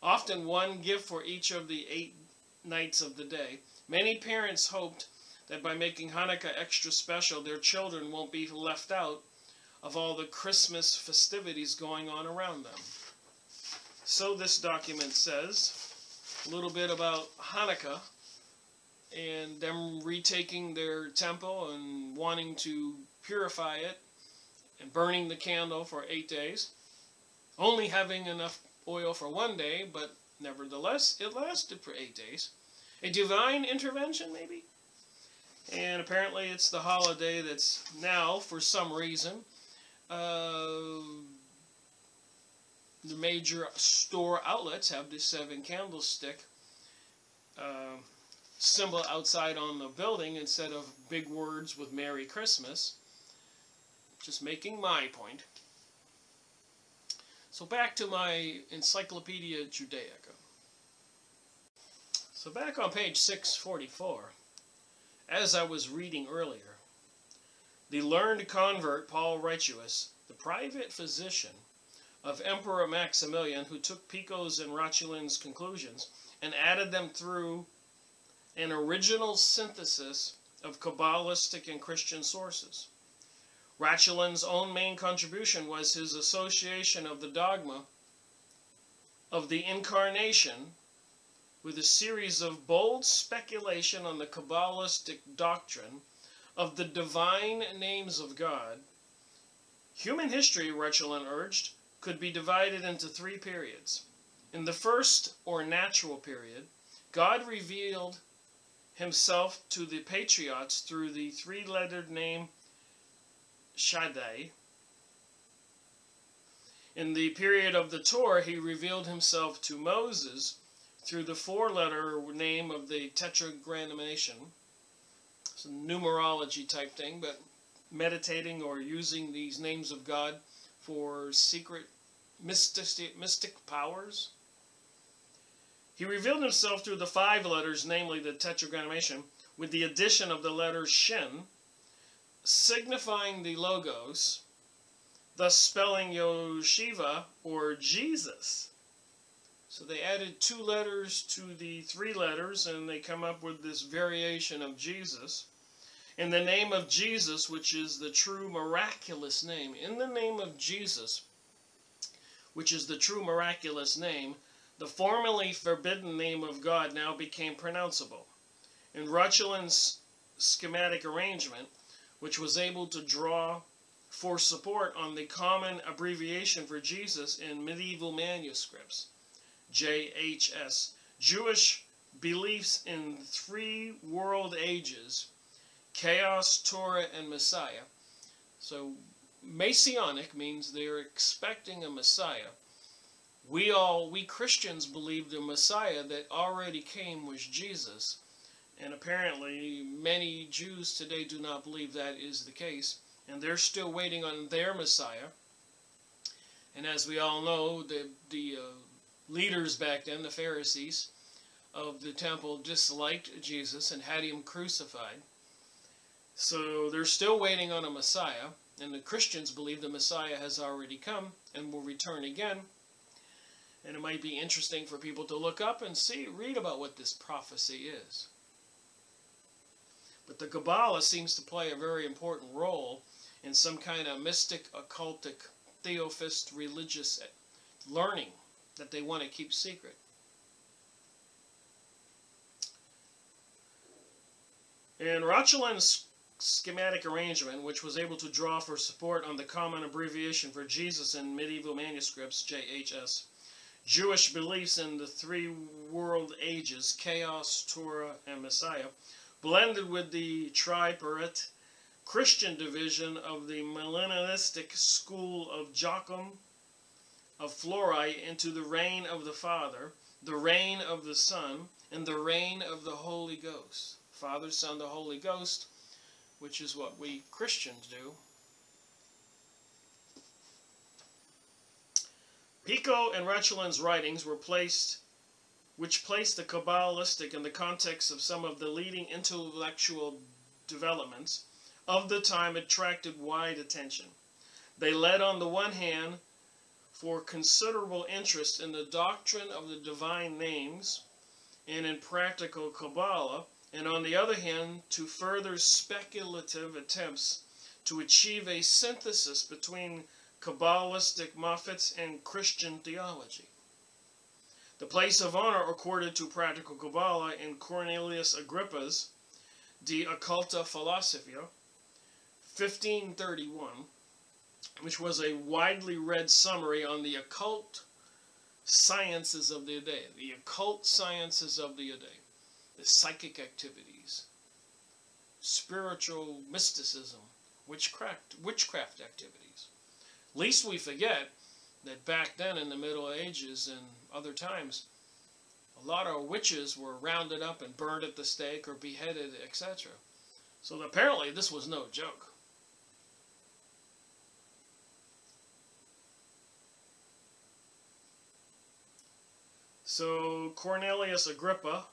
often one gift for each of the 8 nights of the day. Many parents hoped that by making Hanukkah extra special, their children won't be left out of all the Christmas festivities going on around them. So this document says a little bit about Hanukkah and them retaking their temple and wanting to purify it and burning the candle for 8 days, only having enough oil for 1 day, but nevertheless it lasted for 8 days. A divine intervention, maybe? And apparently it's the holiday that's now, for some reason, the major store outlets have the 7 candlestick symbol outside on the building instead of big words with Merry Christmas. Just making my point. So back to my Encyclopaedia Judaica. So back on page 644, as I was reading earlier, the learned convert Paul Rituus, the private physician of Emperor Maximilian, who took Pico's and Ratulin's conclusions and added them through an original synthesis of Kabbalistic and Christian sources. Ratulin's own main contribution was his association of the dogma of the Incarnation with a series of bold speculation on the Kabbalistic doctrine of the divine names of God. Human history, Rachulin urged, could be divided into 3 periods. In the first, or natural period, God revealed himself to the patriots through the 3-lettered name Shaddai. In the period of the Torah, he revealed himself to Moses through the 4-letter name of the Tetragrammaton. It's a numerology type thing, but meditating or using these names of God for secret mystic powers. He revealed himself through the 5 letters, namely the Tetragrammaton, with the addition of the letter Shin, signifying the Logos, thus spelling Yoshiva, or Jesus. So they added 2 letters to the 3 letters, and they come up with this variation of Jesus. In the name of Jesus, which is the true miraculous name, in the name of Jesus, which is the true miraculous name, the formerly forbidden name of God now became pronounceable. In Rachulin's schematic arrangement, which was able to draw for support on the common abbreviation for Jesus in medieval manuscripts, JHS, Jewish beliefs in 3 world ages, Chaos, Torah, and Messiah. So Messianic means they're expecting a Messiah. We Christians believe the Messiah that already came was Jesus. And apparently many Jews today do not believe that is the case. And they're still waiting on their Messiah. And as we all know, the leaders back then, the Pharisees of the temple, disliked Jesus and had him crucified. So they're still waiting on a Messiah. And the Christians believe the Messiah has already come and will return again. And it might be interesting for people to look up and read about what this prophecy is. But the Kabbalah seems to play a very important role in some kind of mystic, occultic, theophist, religious learning that they want to keep secret. In Rachulin's schematic arrangement, which was able to draw for support on the common abbreviation for Jesus in medieval manuscripts, JHS, Jewish beliefs in the three world ages, chaos, Torah, and Messiah, blended with the tripartite Christian division of the millennialistic school of Joachim of Flori into the reign of the Father, the reign of the Son, and the reign of the Holy Ghost. Father, Son, the Holy Ghost, which is what we Christians do. Pico and Rechelin's writings which placed the Kabbalistic in the context of some of the leading intellectual developments of the time, attracted wide attention. They led, on the one hand, for considerable interest in the doctrine of the divine names and in practical Kabbalah, and on the other hand, to further speculative attempts to achieve a synthesis between Kabbalistic methods and Christian theology. The place of honor accorded to practical Kabbalah in Cornelius Agrippa's De Occulta Philosophia, 1531, which was a widely read summary on the occult sciences of the day. The occult sciences of the day. The psychic activities, spiritual mysticism, witchcraft activities. Least we forget that back then in the Middle Ages and other times, a lot of witches were rounded up and burned at the stake or beheaded, etc. So apparently this was no joke. So Cornelius Agrippa,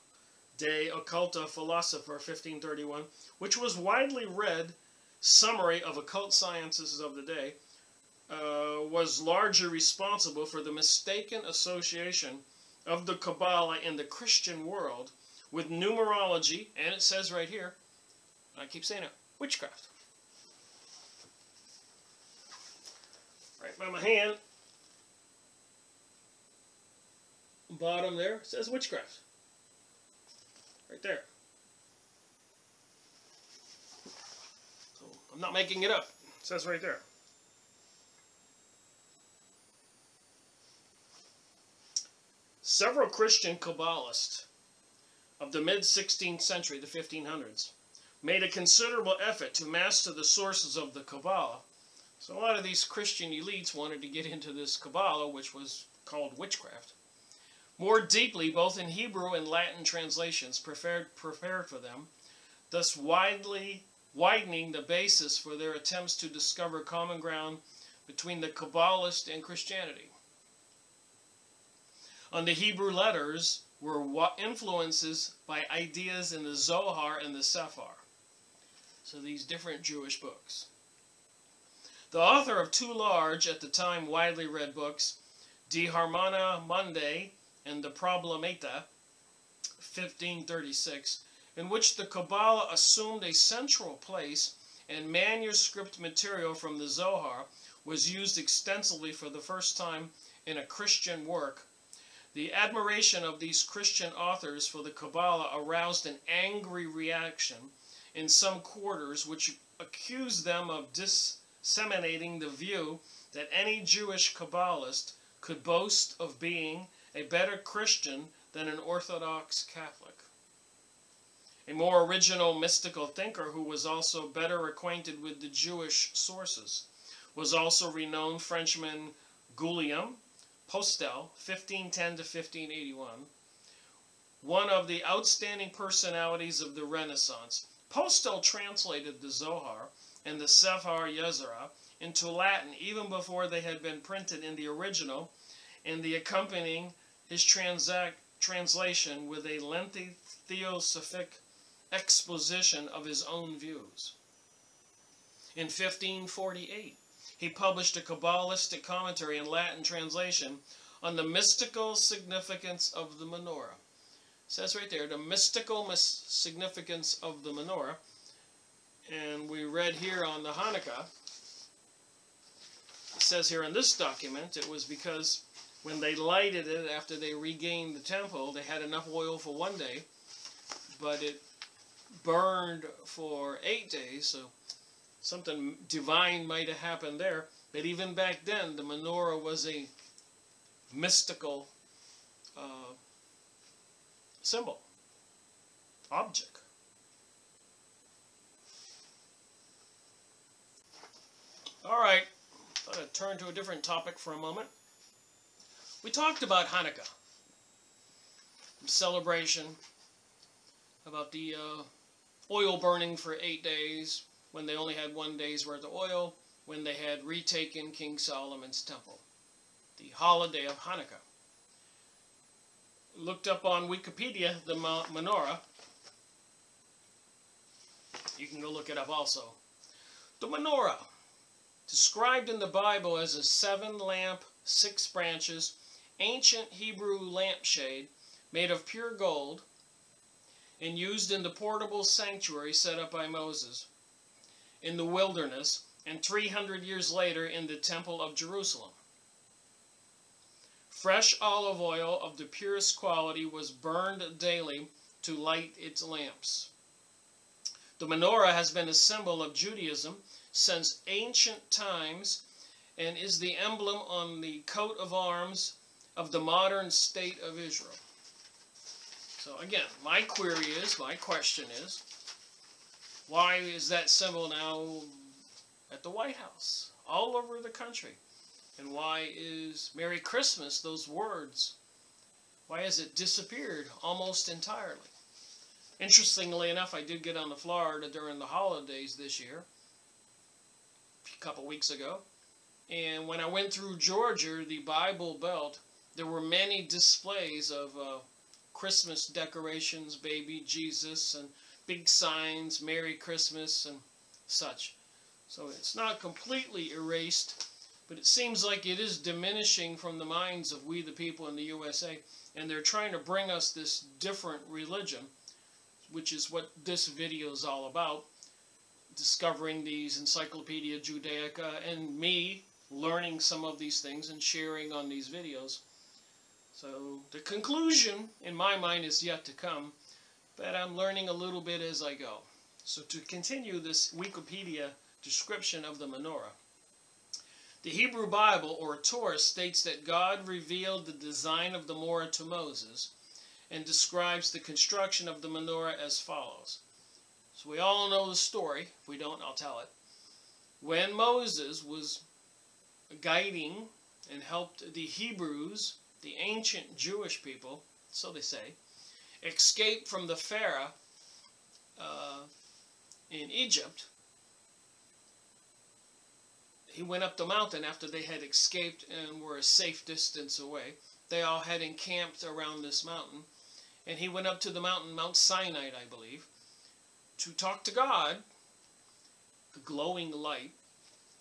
De Occulta Philosopher, 1531, which was widely read summary of occult sciences of the day, was largely responsible for the mistaken association of the Kabbalah in the Christian world with numerology, and it says right here, I keep saying it, witchcraft. Right by my hand, bottom there, it says witchcraft. Right there. So I'm not making it up. It says right there. Several Christian Kabbalists of the mid-16th century, the 1500s, made a considerable effort to master the sources of the Kabbalah. So a lot of these Christian elites wanted to get into this Kabbalah, which was called witchcraft, more deeply, both in Hebrew and Latin translations prepared for them, thus widening the basis for their attempts to discover common ground between the Kabbalist and Christianity. On the Hebrew letters were influences by ideas in the Zohar and the Sephar. So these different Jewish books. The author of two large, at the time widely read books, De Harmonia Mundi and the Problemata, 1536, in which the Kabbalah assumed a central place and manuscript material from the Zohar was used extensively for the first time in a Christian work. The admiration of these Christian authors for the Kabbalah aroused an angry reaction in some quarters, which accused them of disseminating the view that any Jewish Kabbalist could boast of being a better Christian than an Orthodox Catholic. A more original mystical thinker who was also better acquainted with the Jewish sources was also renowned Frenchman Guillaume Postel, 1510 to 1581, one of the outstanding personalities of the Renaissance. Postel translated the Zohar and the Sefer Yetzirah into Latin even before they had been printed in the original, and the accompanying his translation with a lengthy theosophic exposition of his own views. In 1548, he published a Kabbalistic commentary in Latin translation on the mystical significance of the menorah. It says right there, the mystical significance of the menorah. And we read here on the Hanukkah, it says here in this document, it was because when they lighted it after they regained the temple, they had enough oil for one day, but it burned for 8 days, so something divine might have happened there. But even back then, the menorah was a mystical symbol, object. All right, I'm going to turn to a different topic for a moment. We talked about Hanukkah, the celebration, about the oil burning for 8 days, when they only had 1 day's worth of oil, when they had retaken King Solomon's temple, the holiday of Hanukkah. Looked up on Wikipedia the menorah. You can go look it up also. The menorah, described in the Bible as a 7-lamp, 6 branches, ancient Hebrew lampshade made of pure gold and used in the portable sanctuary set up by Moses in the wilderness and 300 years later in the Temple of Jerusalem. Fresh olive oil of the purest quality was burned daily to light its lamps. The menorah has been a symbol of Judaism since ancient times and is the emblem on the coat of arms of the modern state of Israel. So again, my question is, why is that symbol now at the White House, all over the country? And why is Merry Christmas, those words, why has it disappeared almost entirely? Interestingly enough, I did get on to Florida during the holidays this year, a couple weeks ago. And when I went through Georgia, the Bible Belt, there were many displays of Christmas decorations, baby Jesus, and big signs, Merry Christmas, and such. So it's not completely erased, but it seems like it is diminishing from the minds of we the people in the USA, and they're trying to bring us this different religion, which is what this video is all about, discovering these Encyclopaedia Judaica and me learning some of these things and sharing on these videos. So the conclusion in my mind is yet to come, but I'm learning a little bit as I go. So to continue this Wikipedia description of the menorah, the Hebrew Bible, or Torah, states that God revealed the design of the menorah to Moses and describes the construction of the menorah as follows. So we all know the story. If we don't, I'll tell it. When Moses was guiding and helped the Hebrews, the ancient Jewish people, so they say, escape from the Pharaoh in Egypt, he went up the mountain after they had escaped and were a safe distance away. They all had encamped around this mountain. And he went up to the mountain, Mount Sinai, I believe, to talk to God, the glowing light.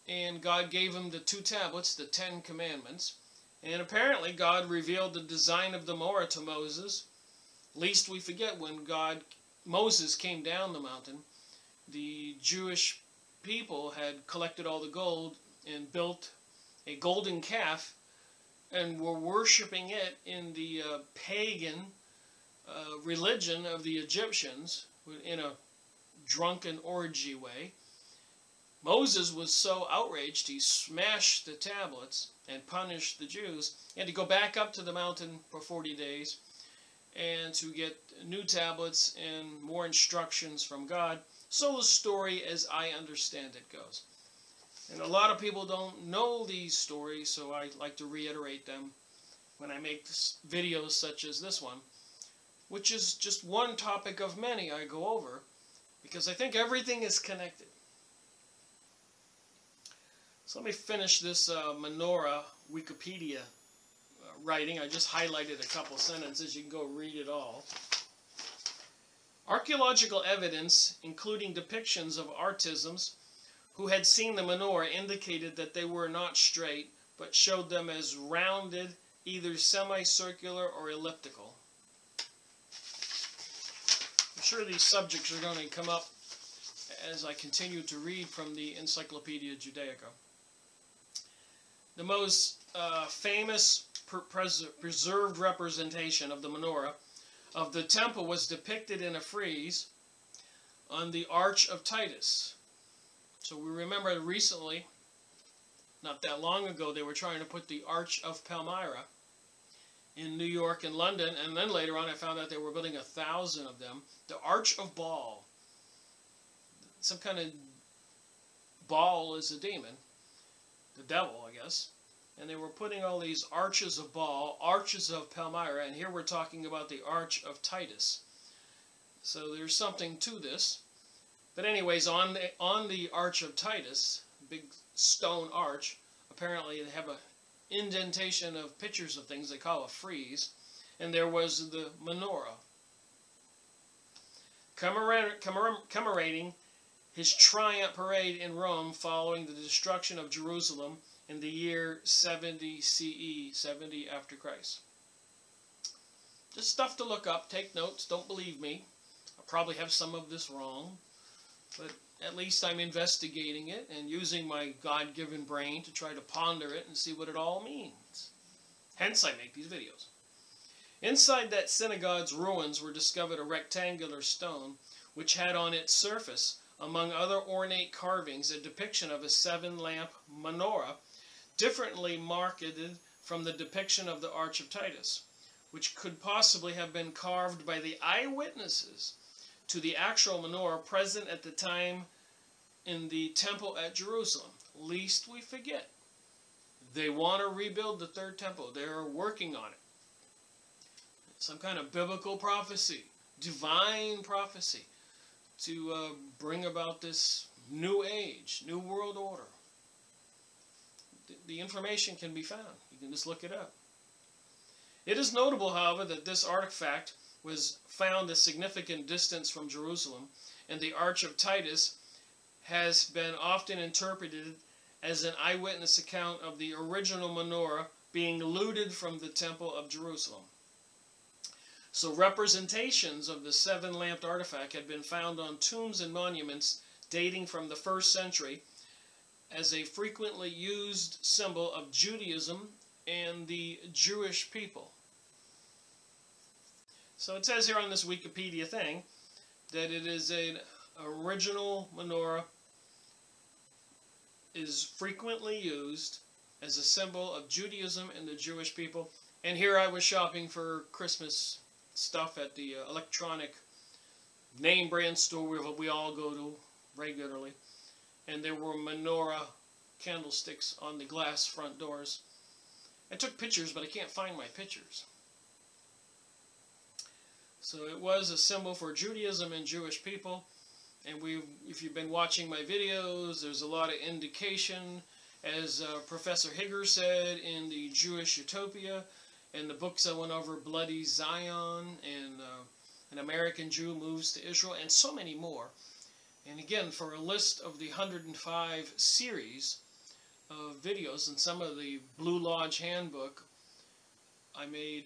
And God gave him the 2 tablets, the 10 commandments. And apparently God revealed the design of the menorah to Moses. Lest we forget, when Moses came down the mountain, the Jewish people had collected all the gold and built a golden calf and were worshiping it in the pagan religion of the Egyptians in a drunken orgy way. Moses was so outraged, he smashed the tablets and punished the Jews. He had to go back up to the mountain for 40 days and to get new tablets and more instructions from God. So the story, as I understand it, goes. And a lot of people don't know these stories, so I like to reiterate them when I make videos such as this one, which is just one topic of many I go over, because I think everything is connected. So let me finish this menorah Wikipedia writing. I just highlighted a couple sentences. You can go read it all. Archaeological evidence, including depictions of artisans who had seen the menorah, indicated that they were not straight, but showed them as rounded, either semicircular or elliptical. I'm sure these subjects are going to come up as I continue to read from the Encyclopaedia Judaica. The most famous preserved representation of the menorah of the temple was depicted in a frieze on the Arch of Titus. So we remember recently, not that long ago, they were trying to put the Arch of Palmyra in New York and London, and then later on I found out they were building 1,000 of them. The Arch of Baal. Some kind of Baal is a demon, the devil, I guess. And they were putting all these arches of Baal, arches of Palmyra, and here we're talking about the Arch of Titus. So there's something to this. But anyways, on the Arch of Titus, big stone arch, apparently they have an indentation of pictures of things they call a frieze, and there was the menorah. Commemorating his triumph parade in Rome following the destruction of Jerusalem in the year 70 CE, 70 after Christ. Just stuff to look up, take notes, don't believe me. I probably have some of this wrong, but at least I'm investigating it and using my God-given brain to try to ponder it and see what it all means. Hence I make these videos. Inside that synagogue's ruins were discovered a rectangular stone which had on its surface, among other ornate carvings, a depiction of a 7-lamp menorah, differently marketed from the depiction of the Arch of Titus, which could possibly have been carved by the eyewitnesses to the actual menorah present at the time in the temple at Jerusalem. Lest we forget, they want to rebuild the third temple. They're working on it. Some kind of biblical prophecy, divine prophecy, to bring about this new age, new world order. The information can be found. You can just look it up. It is notable, however, that this artifact was found a significant distance from Jerusalem, and the Arch of Titus has been often interpreted as an eyewitness account of the original menorah being looted from the Temple of Jerusalem. So representations of the 7-lamped artifact had been found on tombs and monuments dating from the 1st century as a frequently used symbol of Judaism and the Jewish people. So it says here on this Wikipedia thing that it is an original menorah, is frequently used as a symbol of Judaism and the Jewish people. And here I was shopping for Christmas stuff at the electronic name brand store where we all go to regularly, and there were menorah candlesticks on the glass front doors. I took pictures, but I can't find my pictures. So it was a symbol for Judaism and Jewish people, and if you've been watching my videos, there's a lot of indication, as Professor Higger said in the Jewish Utopia, and the books I went over, Bloody Zion, and An American Jew Moves to Israel, and so many more. And again, for a list of the 105 series of videos and some of the Blue Lodge Handbook, I made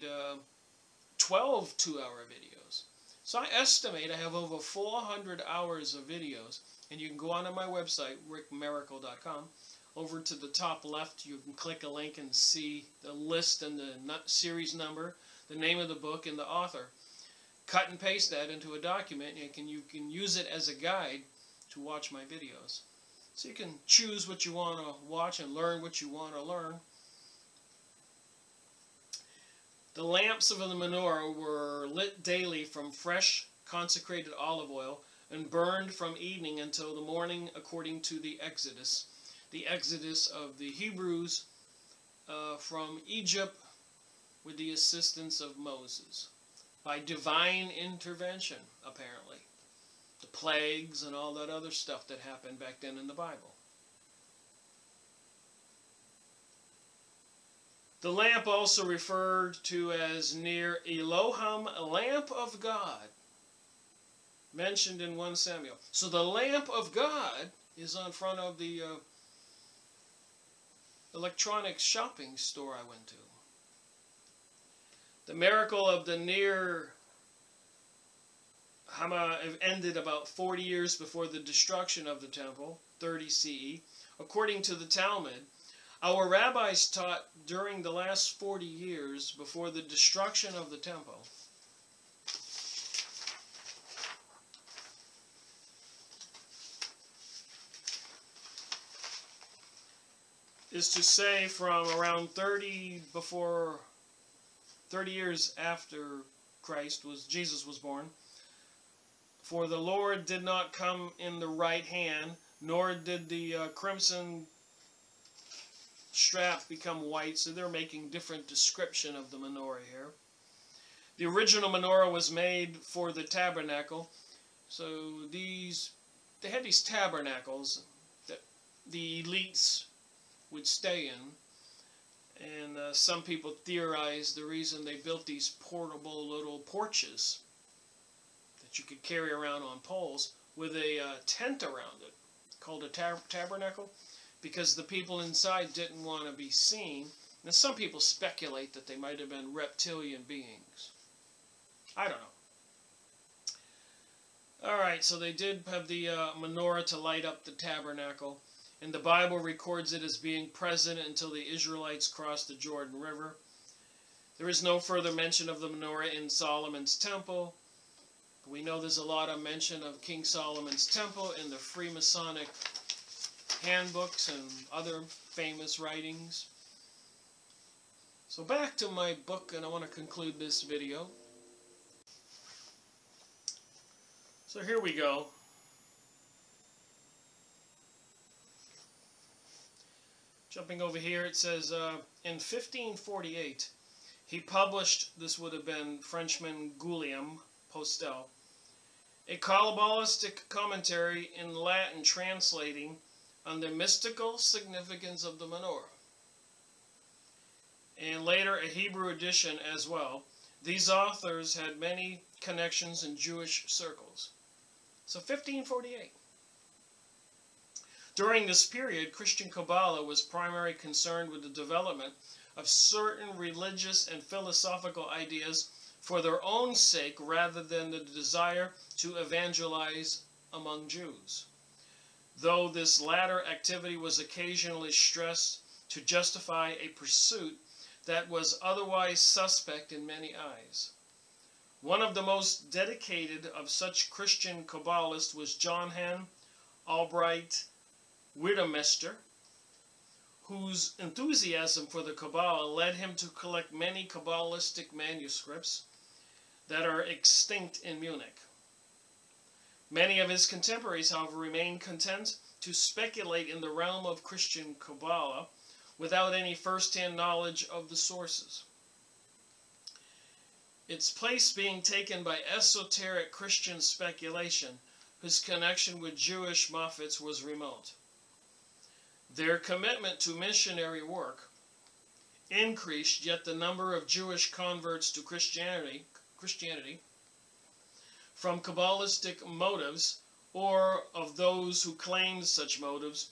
12 2-hour videos. So I estimate I have over 400 hours of videos, and you can go onto my website, rickmiracle.com. Over to the top left, you can click a link and see the list and the series number, the name of the book, and the author. Cut and paste that into a document, and you can use it as a guide to watch my videos. So you can choose what you want to watch and learn what you want to learn. The lamps of the menorah were lit daily from fresh consecrated olive oil and burned from evening until the morning according to the Exodus. The Exodus of the Hebrews from Egypt with the assistance of Moses. By divine intervention, apparently. The plagues and all that other stuff that happened back then in the Bible. The lamp also referred to as near Elohim, lamp of God, mentioned in 1 Samuel. So the lamp of God is on front of the electronics shopping store I went to. The miracle of the near Hama ended about 40 years before the destruction of the temple, 30 CE. According to the Talmud, our rabbis taught during the last 40 years before the destruction of the temple is to say from around 30 before 30 years after Jesus was born. For the Lord did not come in the right hand, nor did the crimson strap become white. So they're making different description of the menorah here. The original menorah was made for the tabernacle. So they had these tabernacles that the elites would stay in. And some people theorize the reason they built these portable little porches that you could carry around on poles with a tent around it called a tabernacle, because the people inside didn't want to be seen. Now some people speculate that they might have been reptilian beings. I don't know. Alright, so they did have the menorah to light up the tabernacle. And the Bible records it as being present until the Israelites crossed the Jordan River. There is no further mention of the menorah in Solomon's temple. We know there's a lot of mention of King Solomon's temple in the Freemasonic handbooks and other famous writings. So back to my book, and I want to conclude this video. So here we go. Jumping over here, it says, in 1548, he published, this would have been Frenchman Guillaume Postel, a Kabbalistic commentary in Latin translating on the mystical significance of the menorah, and later a Hebrew edition as well. These authors had many connections in Jewish circles. So 1548. During this period, Christian Kabbalah was primarily concerned with the development of certain religious and philosophical ideas for their own sake rather than the desire to evangelize among Jews. Though this latter activity was occasionally stressed to justify a pursuit that was otherwise suspect in many eyes. One of the most dedicated of such Christian Kabbalists was Johann Albrecht Widdermeister, whose enthusiasm for the Kabbalah led him to collect many Kabbalistic manuscripts that are extinct in Munich. Many of his contemporaries, however, remained content to speculate in the realm of Christian Kabbalah without any first-hand knowledge of the sources. Its place being taken by esoteric Christian speculation, whose connection with Jewish prophets was remote. Their commitment to missionary work increased, yet the number of Jewish converts to Christianity from Kabbalistic motives, or of those who claimed such motives,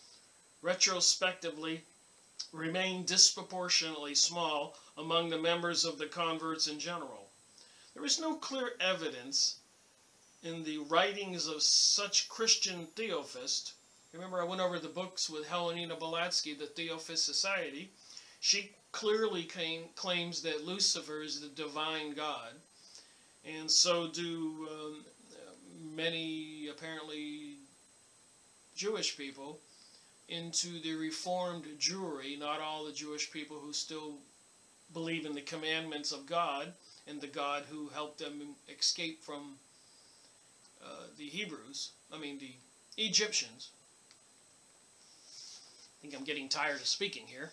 retrospectively remained disproportionately small among the members of the converts in general. There is no clear evidence in the writings of such Christian theosophists. Remember, I went over the books with Helena Blavatsky, the Theosophist Society. She clearly claims that Lucifer is the divine God, and so do many, apparently, Jewish people into the Reformed Jewry. Not all the Jewish people who still believe in the commandments of God and the God who helped them escape from the Egyptians. I think I'm getting tired of speaking here.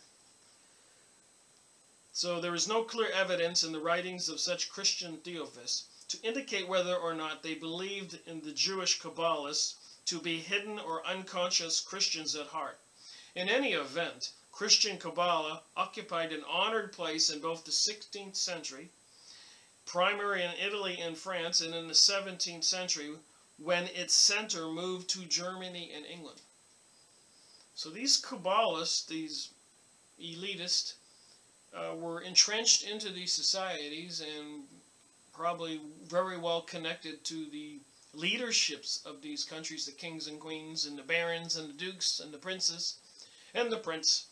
So there is no clear evidence in the writings of such Christian theosophists to indicate whether or not they believed in the Jewish Kabbalists to be hidden or unconscious Christians at heart. In any event, Christian Kabbalah occupied an honored place in both the 16th century, primarily in Italy and France, and in the 17th century when its center moved to Germany and England. So these Kabbalists, these elitists, were entrenched into these societies and probably very well connected to the leaderships of these countries, the kings and queens and the barons and the dukes and the princes and the prince.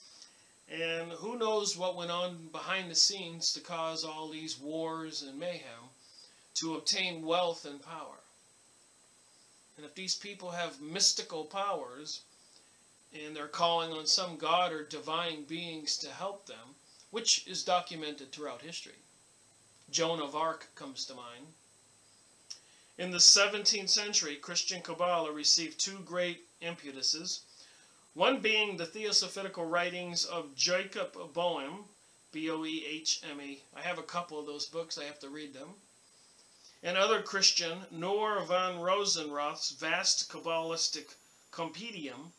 And who knows what went on behind the scenes to cause all these wars and mayhem to obtain wealth and power. And if these people have mystical powers and they're calling on some god or divine beings to help them, which is documented throughout history, Joan of Arc comes to mind. In the 17th century, Christian Kabbalah received two great impetuses, one being the theosophical writings of Jacob Boehme, B-O-E-H-M-E. I have a couple of those books, I have to read them. And other Christian, Noor van Rosenroth's vast Kabbalistic compendium,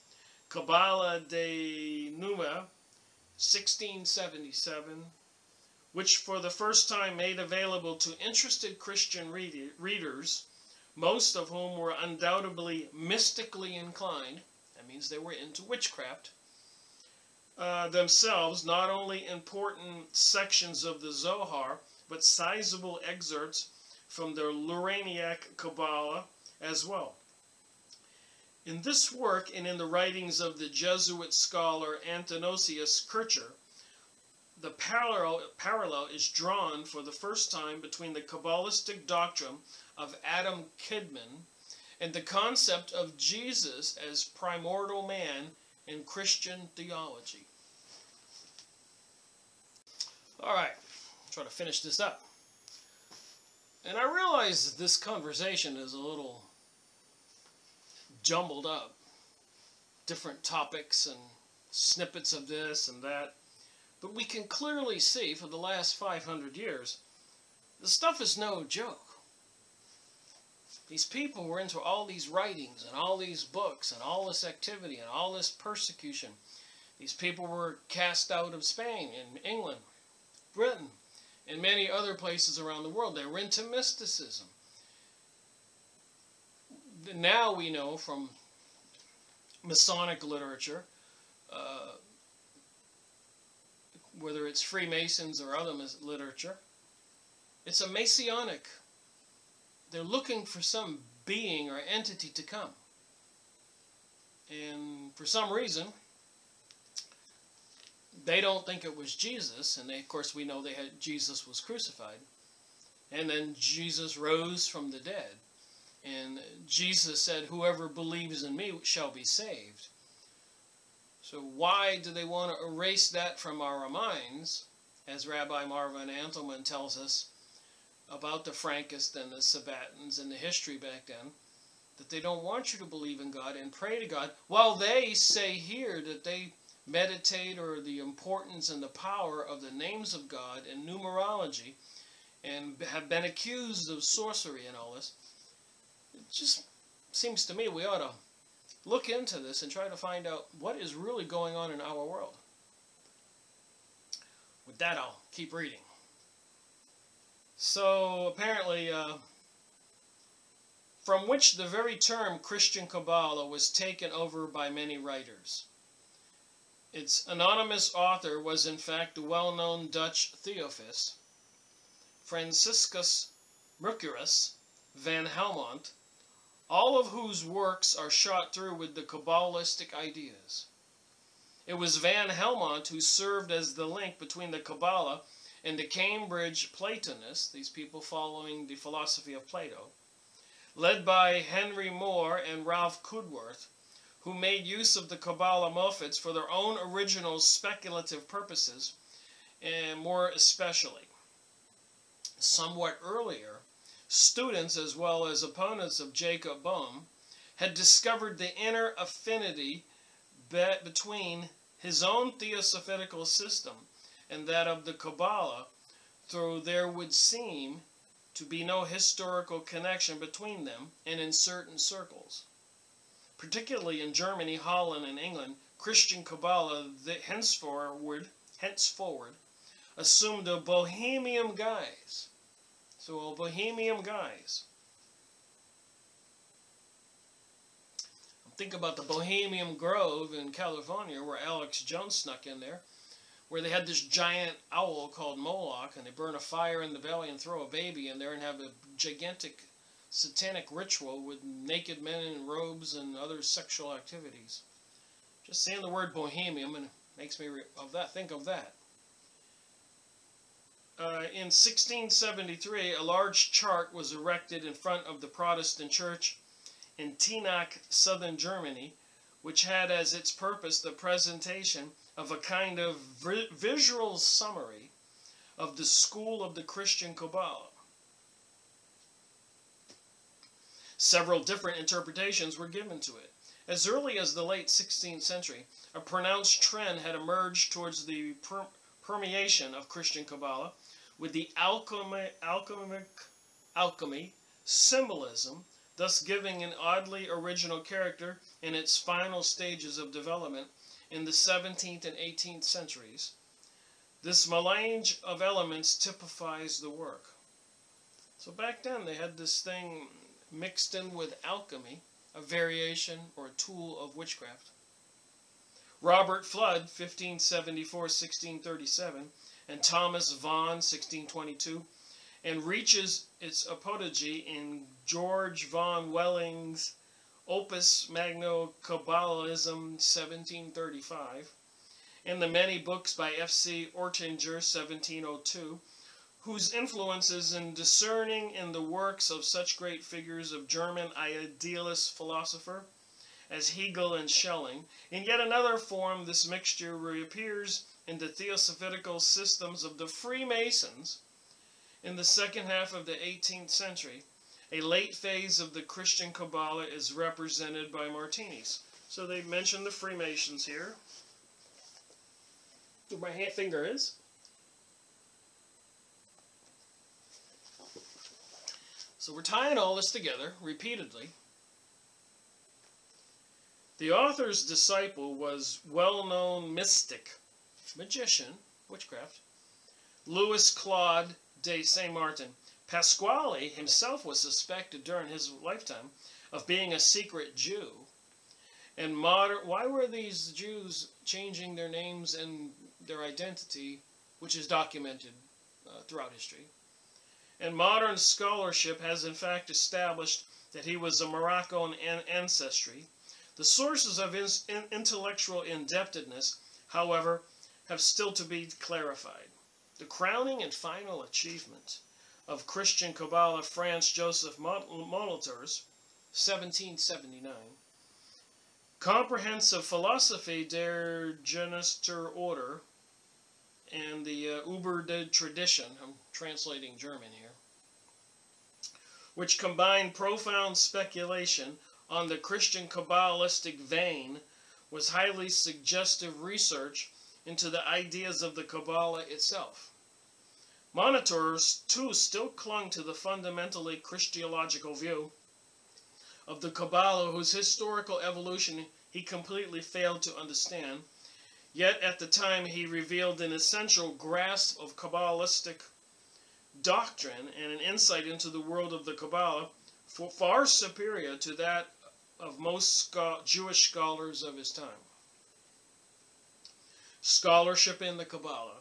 Kabbalah de Nume, 1677, which for the first time made available to interested Christian readers, most of whom were undoubtedly mystically inclined, that means they were into witchcraft, themselves, not only important sections of the Zohar, but sizable excerpts from the Luraniac Kabbalah as well. In this work and in the writings of the Jesuit scholar Antonosius Kircher, the parallel is drawn for the first time between the Kabbalistic doctrine of Adam Kidman and the concept of Jesus as primordial man in Christian theology. All right, try to finish this up. And I realize this conversation is a little jumbled up. Different topics and snippets of this and that. But we can clearly see for the last 500 years, the stuff is no joke. These people were into all these writings and all these books and all this activity and all this persecution. These people were cast out of Spain and England, Britain, and many other places around the world. They were into mysticism. Now we know from Masonic literature, whether it's Freemasons or other literature, it's a Masonic. They're looking for some being or entity to come. And for some reason, they don't think it was Jesus, and of course we know Jesus was crucified, and then Jesus rose from the dead, and Jesus said, "Whoever believes in me shall be saved." So why do they want to erase that from our minds, as Rabbi Marvin Antelman tells us about the Frankists and the Sabbatins and the history back then, that they don't want you to believe in God and pray to God, while they say here that they meditate or the importance and the power of the names of God and numerology, and have been accused of sorcery and all this. It just seems to me we ought to look into this and try to find out what is really going on in our world. With that, I'll keep reading. So apparently, from which the very term Christian Kabbalah was taken over by many writers. Its anonymous author was in fact the well-known Dutch theosophist, Franciscus Mercurius van Helmont, all of whose works are shot through with the Kabbalistic ideas. It was Van Helmont who served as the link between the Kabbalah and the Cambridge Platonists, these people following the philosophy of Plato, led by Henry Moore and Ralph Cudworth, who made use of the Kabbalah Moffats for their own original speculative purposes, and more especially. Somewhat earlier, students as well as opponents of Jacob Boehme had discovered the inner affinity between his own theosophical system and that of the Kabbalah, though there would seem to be no historical connection between them, and in certain circles. Particularly in Germany, Holland, and England, Christian Kabbalah henceforward assumed a bohemian guise. So a bohemian guise. Think about the Bohemian Grove in California, where Alex Jones snuck in there, where they had this giant owl called Moloch, and they burn a fire in the valley and throw a baby in there and have a gigantic satanic ritual with naked men in robes and other sexual activities. Just saying the word bohemian and it makes me think of that. In 1673, a large chart was erected in front of the Protestant church in Teenach, southern Germany, which had as its purpose the presentation of a kind of visual summary of the school of the Christian Kabbalah. Several different interpretations were given to it. As early as the late 16th century, a pronounced trend had emerged towards the permeation of Christian Kabbalah with the alchemy symbolism, thus giving an oddly original character in its final stages of development in the 17th and 18th centuries. This melange of elements typifies the work. So back then they had this thing mixed in with alchemy, a variation or a tool of witchcraft. Robert Flood, 1574-1637, and Thomas Vaughan, 1622, and reaches its apogee in George Vaughan Welling's Opus Magno Kabbalism, 1735, and the many books by F.C. Ortinger, 1702, whose influences in discerning in the works of such great figures of German idealist philosopher as Hegel and Schelling. In yet another form, this mixture reappears in the theosophical systems of the Freemasons in the second half of the 18th century. A late phase of the Christian Kabbalah is represented by Martinis. So they mention the Freemasons here. Where my finger is. So we're tying all this together repeatedly. The author's disciple was well-known mystic, magician, witchcraft, Louis Claude de Saint-Martin. Pasquale himself was suspected during his lifetime of being a secret Jew. And why were these Jews changing their names and their identity, which is documented throughout history? And modern scholarship has in fact established that he was a Moroccan ancestry. The sources of his intellectual indebtedness, however, have still to be clarified. The crowning and final achievement of Christian Kabbalah, Franz Joseph Molitor's 1779, Comprehensive Philosophy der Genester Order, and the Über der Tradition, I'm translating German here, which combined profound speculation on the Christian Kabbalistic vein, was highly suggestive research into the ideas of the Kabbalah itself. Molitor, too, still clung to the fundamentally Christological view of the Kabbalah, whose historical evolution he completely failed to understand. Yet at the time he revealed an essential grasp of Kabbalistic doctrine and an insight into the world of the Kabbalah far superior to that of most Jewish scholars of his time. Scholarship in the Kabbalah,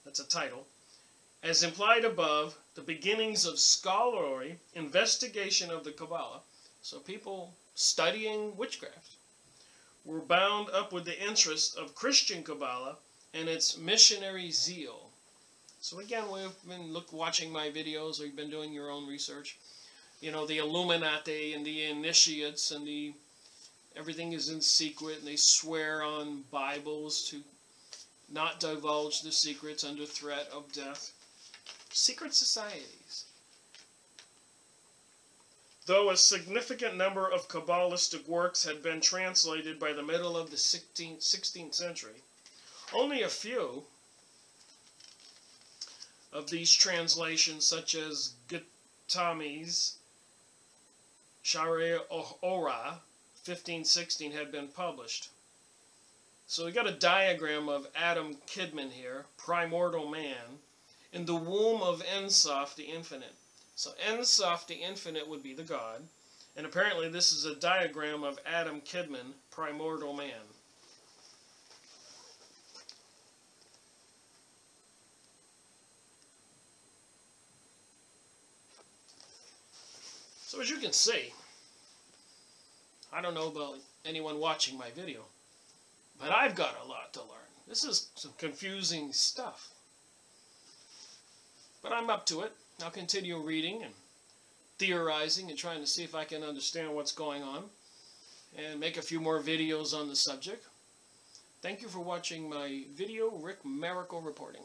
that's a title. As implied above, the beginnings of scholarly investigation of the Kabbalah, so people studying witchcraft, were bound up with the interest of Christian Kabbalah and its missionary zeal. So again, we've been watching my videos, or you've been doing your own research. You know, the Illuminati and the initiates and everything is in secret, and they swear on Bibles to not divulge the secrets under threat of death. Secret societies. Though a significant number of Kabbalistic works had been translated by the middle of the 16th century, only a few of these translations, such as Gautami's Sharia Ora, 1516, had been published. So we got a diagram of Adam Kidman here, primordial man, in the womb of Ensof, the infinite. So Ensof, the infinite, would be the God. And apparently this is a diagram of Adam Kidman, primordial man. So as you can see, I don't know about anyone watching my video, but I've got a lot to learn. This is some confusing stuff. But I'm up to it. I'll continue reading and theorizing and trying to see if I can understand what's going on and make a few more videos on the subject. Thank you for watching my video, Rick Miracle reporting.